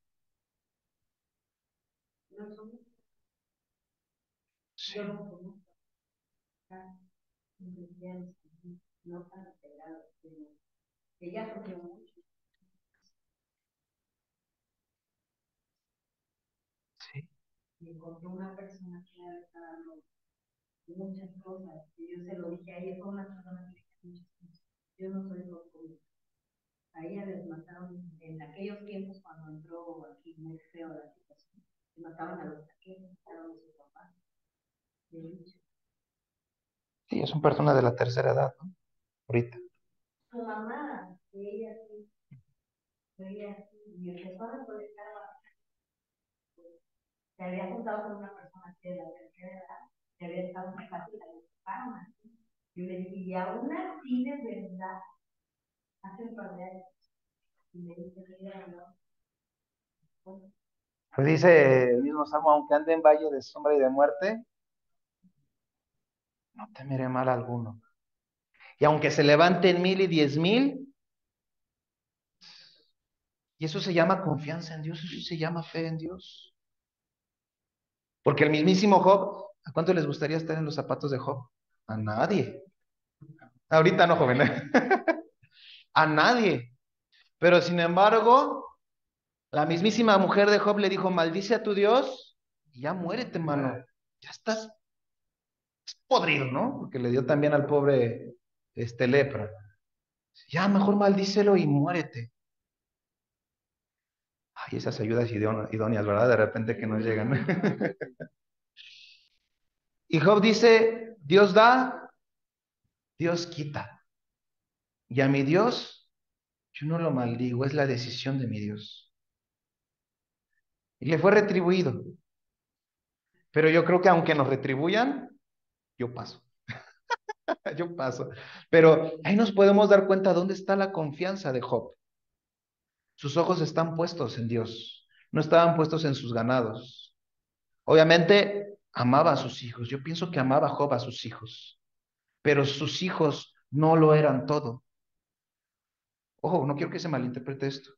Sí, sí, sí, es una persona de la tercera edad, ¿no? Ahorita. Pues dice el mismo Salmo, aunque ande en valle de sombra y de muerte, no temeré mal alguno. Y aunque se levanten 1000 y 10,000, y eso se llama confianza en Dios, eso se llama fe en Dios. Porque el mismísimo Job, ¿a cuánto les gustaría estar en los zapatos de Job? A nadie. Ahorita no, joven. A nadie. Pero sin embargo, la mismísima mujer de Job le dijo, maldice a tu Dios y ya muérete, mano. Ya estás podrido, ¿no? Porque le dio también al pobre lepra. Ya mejor maldícelo y muérete. Ay, esas ayudas idóneas, ¿verdad? De repente que nos llegan. Y Job dice, Dios da, Dios quita. Y a mi Dios, yo no lo maldigo, es la decisión de mi Dios. Y le fue retribuido. Pero yo creo que aunque nos retribuyan, yo paso. Yo paso. Pero ahí nos podemos dar cuenta dónde está la confianza de Job. Sus ojos están puestos en Dios, no estaban puestos en sus ganados. Obviamente amaba a sus hijos. Yo pienso que amaba Job a sus hijos, pero sus hijos no lo eran todo. Ojo, no quiero que se malinterprete esto,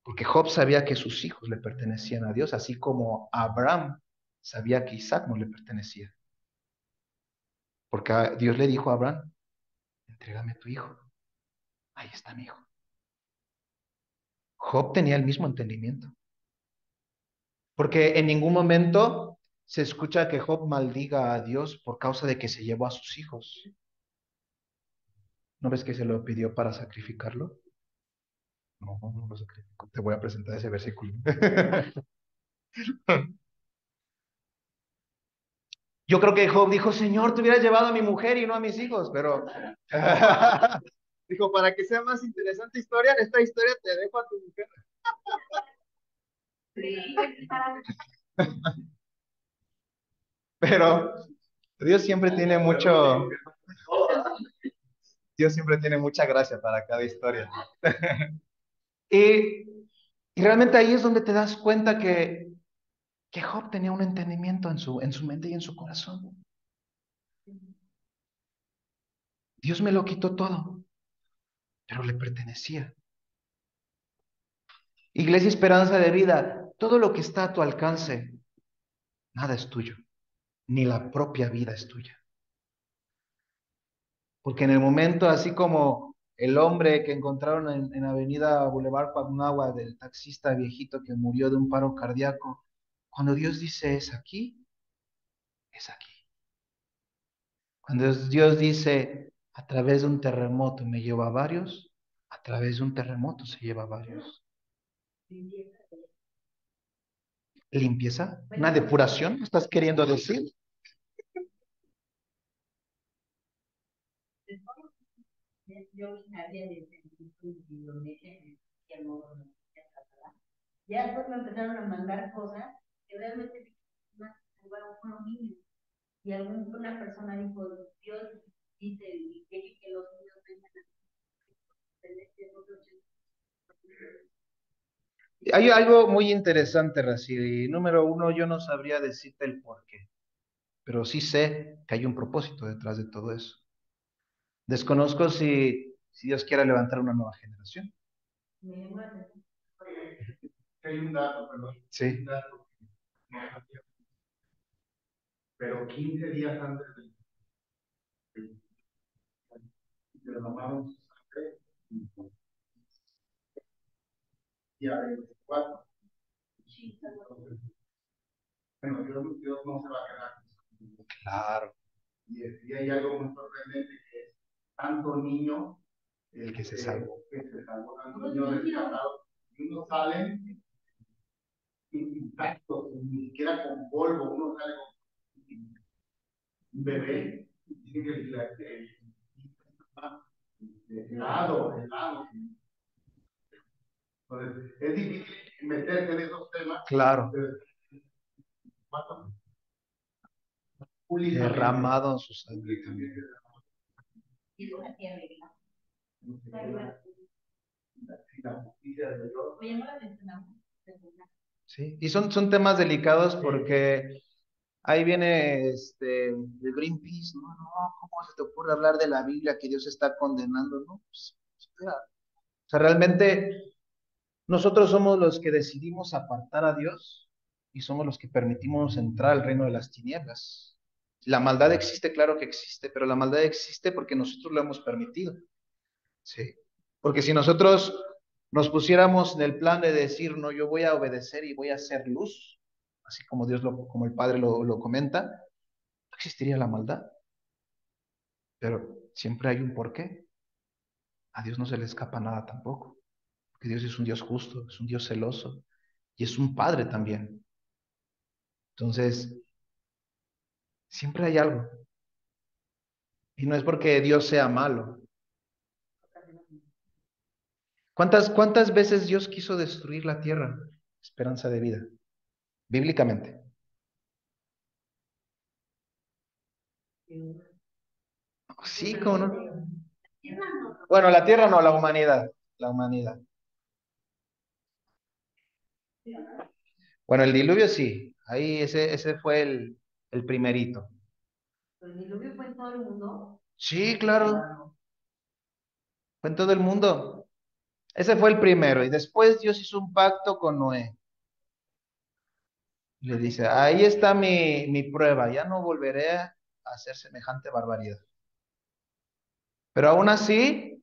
porque Job sabía que sus hijos le pertenecían a Dios, así como Abraham sabía que Isaac no le pertenecía, porque Dios le dijo a Abraham, entrégame tu hijo, ahí está mi hijo. Job tenía el mismo entendimiento, porque en ningún momento se escucha que Job maldiga a Dios por causa de que se llevó a sus hijos. ¿No ves que se lo pidió para sacrificarlo? No, no lo sacrificó. Te voy a presentar ese versículo. Yo creo que Job dijo, Señor, te hubieras llevado a mi mujer y no a mis hijos, pero dijo, para que sea más interesante esta historia te dejo a tu mujer. Pero Dios Dios siempre tiene mucha gracia para cada historia. Y, y realmente ahí es donde te das cuenta que Job tenía un entendimiento en su mente y en su corazón. Dios me lo quitó todo, pero le pertenecía. Iglesia Esperanza de Vida, todo lo que está a tu alcance, nada es tuyo, ni la propia vida es tuya. Porque en el momento, así como el hombre que encontraron en Avenida Boulevard Pagnagua del taxista viejito que murió de un paro cardíaco, cuando Dios dice es aquí, es aquí. Cuando Dios dice a través de un terremoto me lleva a varios, a través de un terremoto se lleva a varios. ¿Limpieza? ¿Una depuración? ¿Estás queriendo decir? Ya después me empezaron a mandar cosas que realmente más fueron niños. Y alguna persona dijo, Dios dice, y que los niños vengan a tener Hay algo muy interesante, Racili. Número uno, yo no sabría decirte el por qué, pero sí sé que hay un propósito detrás de todo eso. Desconozco si Dios quiera levantar una nueva generación. Hay un dato, perdón. Sí. Un dato que no sabía, pero 15 días antes de derramaron su sangre y a 24. Bueno, Dios no se va a quedar. Claro. Y hay algo muy sorprendente que es tanto niño el que se salvó, tanto niño rescatado, y unos salen intactos, ni siquiera con polvo, uno sale con un bebé, y tiene que helado, helado. Entonces, es difícil meterse en esos temas. Claro. Derramado en su sangre también. Sí, y son temas delicados porque ahí viene el Greenpeace, no, no, ¿cómo se te ocurre hablar de la Biblia que Dios está condenando? No, pues, espera. O sea, realmente nosotros somos los que decidimos apartar a Dios y somos los que permitimos entrar al reino de las tinieblas. La maldad existe, claro que existe, pero la maldad existe porque nosotros lo hemos permitido. Sí. Porque si nosotros nos pusiéramos en el plan de decir, no, yo voy a obedecer y voy a hacer luz, así como como el Padre lo comenta, no existiría la maldad. Pero siempre hay un porqué. A Dios no se le escapa nada tampoco. Porque Dios es un Dios justo, es un Dios celoso y es un Padre también. Entonces, siempre hay algo. Y no es porque Dios sea malo. ¿Cuántas veces Dios quiso destruir la tierra? Esperanza de vida, bíblicamente. Sí, ¿cómo no? Bueno, la tierra no, la humanidad. La humanidad. Bueno, el diluvio sí. Ahí ese fue el primerito. ¿El diluvio fue en todo el mundo? Sí, claro. Fue en todo el mundo. Ese fue el primero. Y después Dios hizo un pacto con Noé. Le dice, ahí está mi prueba. Ya no volveré a hacer semejante barbaridad. Pero aún así,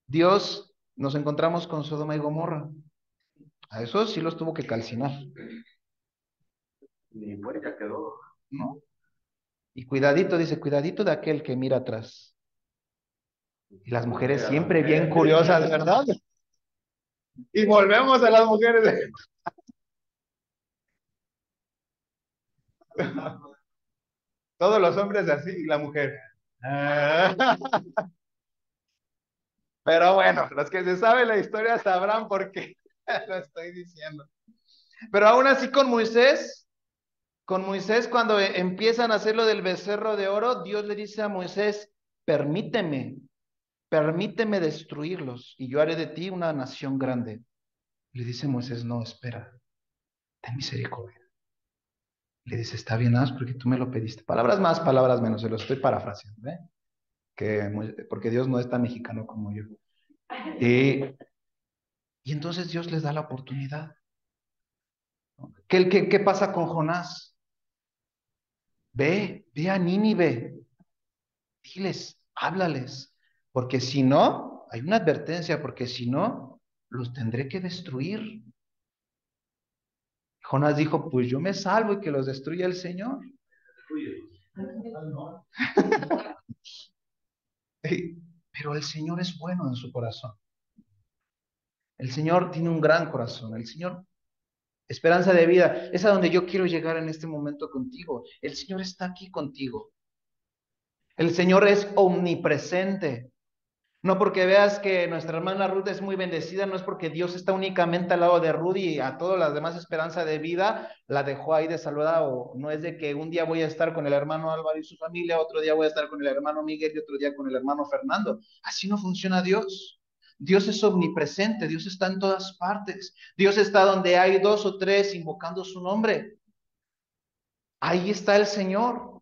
Dios nos encontramos con Sodoma y Gomorra. A eso sí los tuvo que calcinar. Ni huella quedó. ¿No? Y cuidadito, dice, cuidadito de aquel que mira atrás. Y las mujeres siempre bien curiosas, ¿verdad? Y volvemos a las mujeres. Todos los hombres así y la mujer. Ah. Pero bueno, los que se saben la historia sabrán por qué lo estoy diciendo. Pero aún así con Moisés cuando empiezan a hacer lo del becerro de oro, Dios le dice a Moisés, permíteme, permíteme destruirlos y yo haré de ti una nación grande. Le dice Moisés, no, espera, ten misericordia. Le dice, está bien, haz porque tú me lo pediste. Palabras más, palabras menos, se lo estoy parafraseando, ¿eh? Porque Dios no es tan mexicano como yo. Y, y entonces Dios les da la oportunidad. ¿Qué pasa con Jonás? Ve a Nínive, diles, háblales, porque si no, hay una advertencia, porque si no, los tendré que destruir. Jonás dijo, pues yo me salvo y que los destruya el Señor. Pero el Señor es bueno en su corazón. El Señor tiene un gran corazón. El Señor, esperanza de vida, es a donde yo quiero llegar en este momento contigo. El Señor está aquí contigo. El Señor es omnipresente. No porque veas que nuestra hermana Ruth es muy bendecida, no es porque Dios está únicamente al lado de Ruth y a todas las demás esperanza de vida la dejó ahí de saludar, o no es de que un día voy a estar con el hermano Álvaro y su familia, otro día voy a estar con el hermano Miguel y otro día con el hermano Fernando. Así no funciona Dios. Dios es omnipresente, Dios está en todas partes. Dios está donde hay dos o tres invocando su nombre. Ahí está el Señor.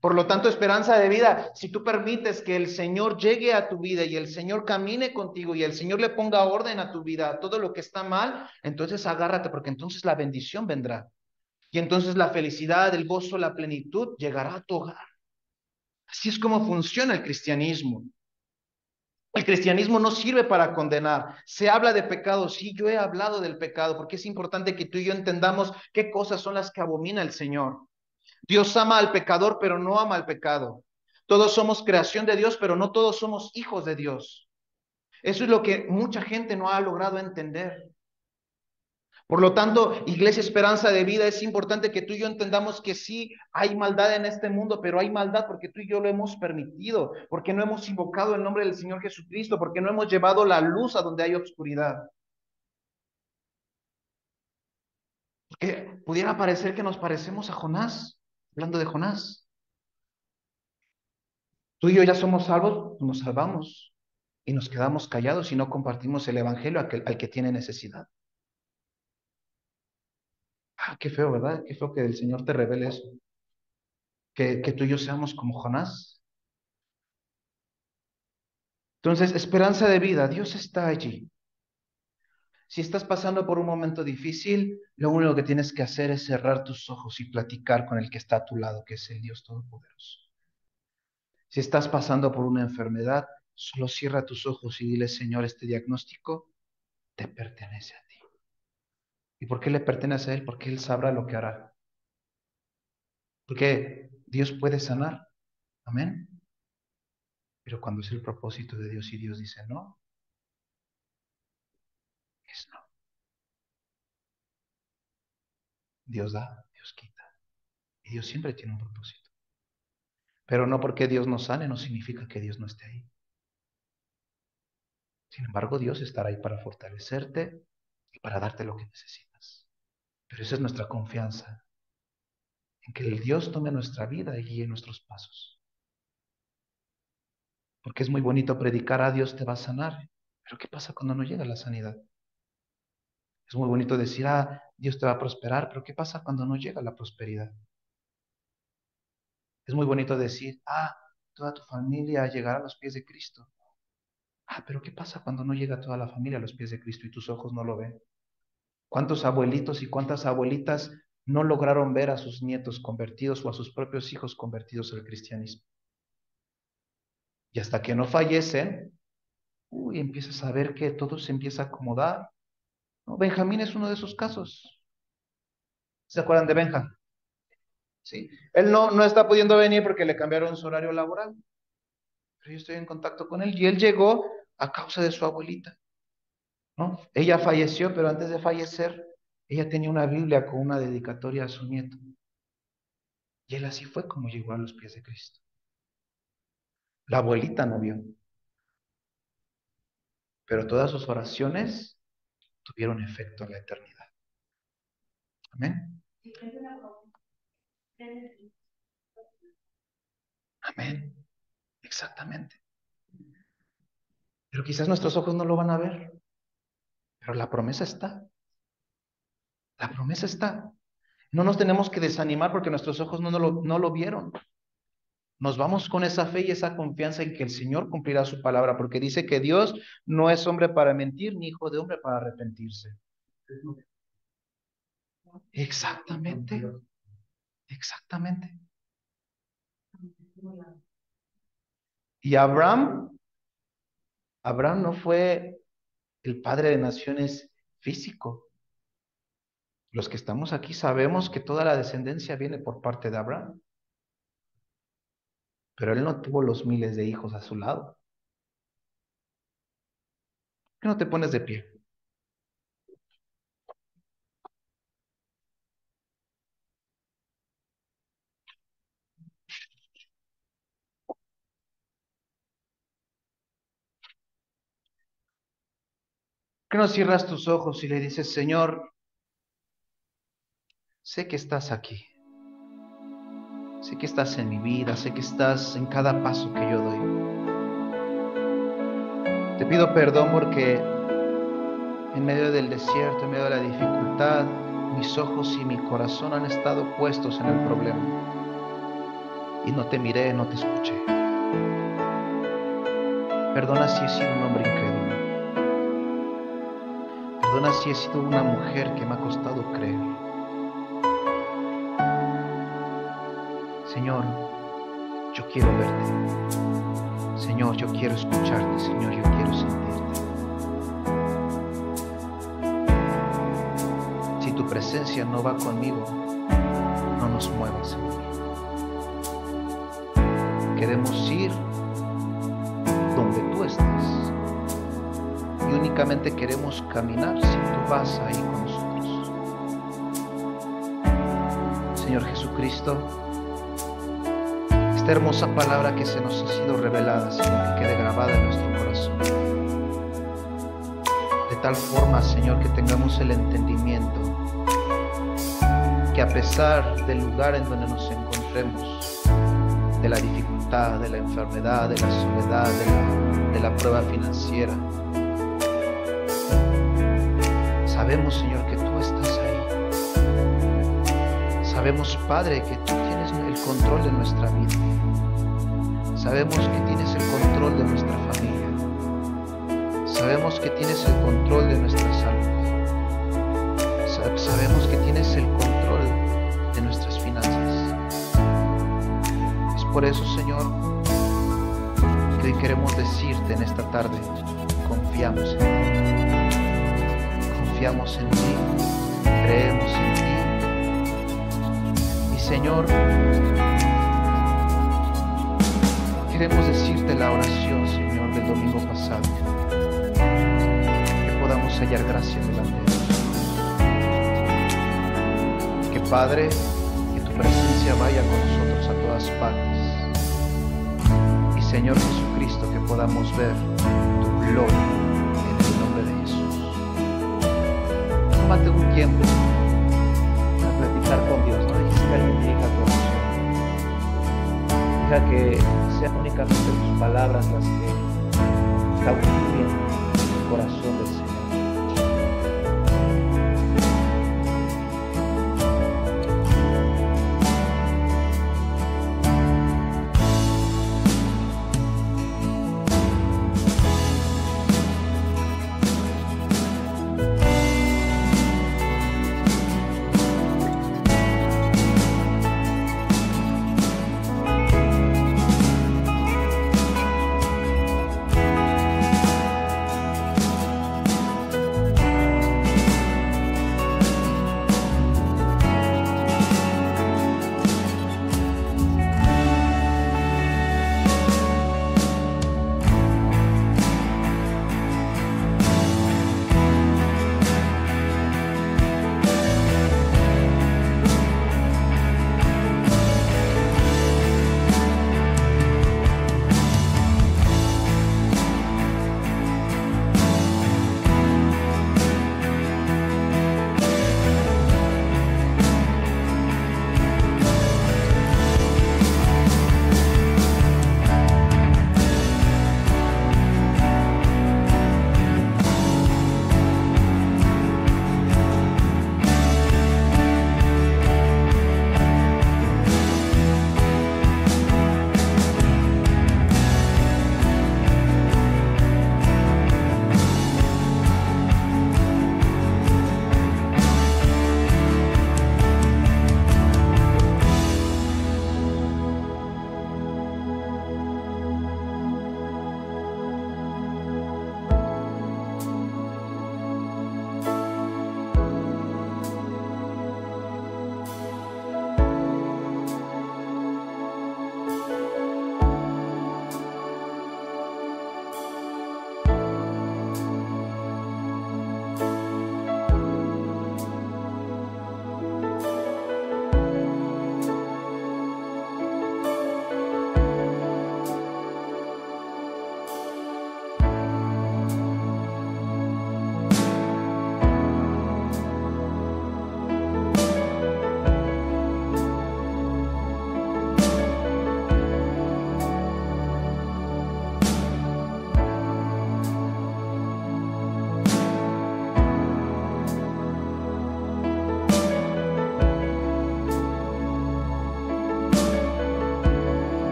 Por lo tanto, esperanza de vida, si tú permites que el Señor llegue a tu vida y el Señor camine contigo y el Señor le ponga orden a tu vida, a todo lo que está mal, entonces agárrate porque entonces la bendición vendrá. Y entonces la felicidad, el gozo, la plenitud llegará a tu hogar. Así es como funciona el cristianismo. El cristianismo no sirve para condenar. Se habla de pecado. Sí, yo he hablado del pecado porque es importante que tú y yo entendamos qué cosas son las que abomina el Señor. Dios ama al pecador, pero no ama al pecado. Todos somos creación de Dios, pero no todos somos hijos de Dios. Eso es lo que mucha gente no ha logrado entender. Por lo tanto, Iglesia Esperanza de Vida, es importante que tú y yo entendamos que sí hay maldad en este mundo, pero hay maldad porque tú y yo lo hemos permitido, porque no hemos invocado el nombre del Señor Jesucristo, porque no hemos llevado la luz a donde hay oscuridad. Porque pudiera parecer que nos parecemos a Jonás, hablando de Jonás. Tú y yo ya somos salvos, nos salvamos y nos quedamos callados y no compartimos el evangelio al que tiene necesidad. Ah, qué feo, ¿verdad? Qué feo que el Señor te revele eso. Que tú y yo seamos como Jonás. Entonces, esperanza de vida, Dios está allí. Si estás pasando por un momento difícil, lo único que tienes que hacer es cerrar tus ojos y platicar con el que está a tu lado, que es el Dios Todopoderoso. Si estás pasando por una enfermedad, Solo cierra tus ojos y dile, Señor, este diagnóstico te pertenece a ti. ¿Y por qué le pertenece a Él? Porque Él sabrá lo que hará. Porque Dios puede sanar. Amén. Pero cuando es el propósito de Dios y Dios dice no, es no. Dios da, Dios quita. Y Dios siempre tiene un propósito. Pero no porque Dios no sane, no significa que Dios no esté ahí. Sin embargo, Dios estará ahí para fortalecerte y para darte lo que necesitas. Pero esa es nuestra confianza, en que el Dios tome nuestra vida y guíe nuestros pasos. Porque es muy bonito predicar a Dios te va a sanar. Pero ¿qué pasa cuando no llega la sanidad? Es muy bonito decir, Dios te va a prosperar, pero ¿qué pasa cuando no llega la prosperidad? Es muy bonito decir, toda tu familia llegará a los pies de Cristo. Pero ¿qué pasa cuando no llega toda la familia a los pies de Cristo y tus ojos no lo ven? ¿Cuántos abuelitos y cuántas abuelitas no lograron ver a sus nietos convertidos o a sus propios hijos convertidos al cristianismo? Y hasta que no fallecen, empiezas a ver que todo se empieza a acomodar. ¿No? Benjamín es uno de esos casos. ¿Se acuerdan de Benjamín? Sí. Él no está pudiendo venir porque le cambiaron su horario laboral. Pero yo estoy en contacto con él y él llegó a causa de su abuelita, ¿no? Ella falleció, pero antes de fallecer, ella tenía una Biblia con una dedicatoria a su nieto. Y él así fue como llegó a los pies de Cristo. La abuelita no vio, pero todas sus oraciones tuvieron efecto en la eternidad. Amén. Amén. Exactamente. Pero quizás nuestros ojos no lo van a ver, pero la promesa está. La promesa está. No nos tenemos que desanimar porque nuestros ojos no lo vieron. Nos vamos con esa fe y esa confianza en que el Señor cumplirá su palabra, porque dice que Dios no es hombre para mentir, ni hijo de hombre para arrepentirse. Exactamente. Exactamente. Y Abraham no fue el padre de naciones físico. Los que estamos aquí sabemos que toda la descendencia viene por parte de Abraham. Pero él no tuvo los miles de hijos a su lado. ¿Por qué no te pones de pie? ¿Por qué no cierras tus ojos y le dices, Señor, sé que estás aquí? Sé que estás en mi vida, sé que estás en cada paso que yo doy. Te pido perdón porque en medio del desierto, en medio de la dificultad, mis ojos y mi corazón han estado puestos en el problema. Y no te miré, no te escuché. Perdona si he sido un hombre incrédulo. Perdona si he sido una mujer que me ha costado creer. Señor, yo quiero verte. Señor, yo quiero escucharte. Señor, yo quiero sentirte. Si tu presencia no va conmigo, no nos muevas, Señor. Queremos ir donde tú estás. Y únicamente queremos caminar si tú vas ahí con nosotros. Señor Jesucristo, esta hermosa palabra que se nos ha sido revelada, Señor, que quede grabada en nuestro corazón. De tal forma, Señor, que tengamos el entendimiento que a pesar del lugar en donde nos encontremos, de la dificultad, de la enfermedad, de la soledad, de la prueba financiera, sabemos, Señor, que tú estás ahí. Sabemos, Padre, que tú tienes el control de nuestra vida. Sabemos que tienes el control de nuestra familia. Sabemos que tienes el control de nuestra salud. Sabemos que tienes el control de nuestras finanzas. Es por eso, Señor, que hoy queremos decirte en esta tarde, confiamos en ti. Confiamos en ti, creemos en ti. Y Señor, queremos decirte la oración, Señor, del domingo pasado. Que podamos hallar gracia delante de Dios. Que Padre, que tu presencia vaya con nosotros a todas partes. Y Señor Jesucristo, que podamos ver tu gloria en el nombre de Jesús. Tómate un tiempo para platicar con Dios. No dejes que alguien dirija tu oración. Deja que sean únicamente tus palabras las que cautiven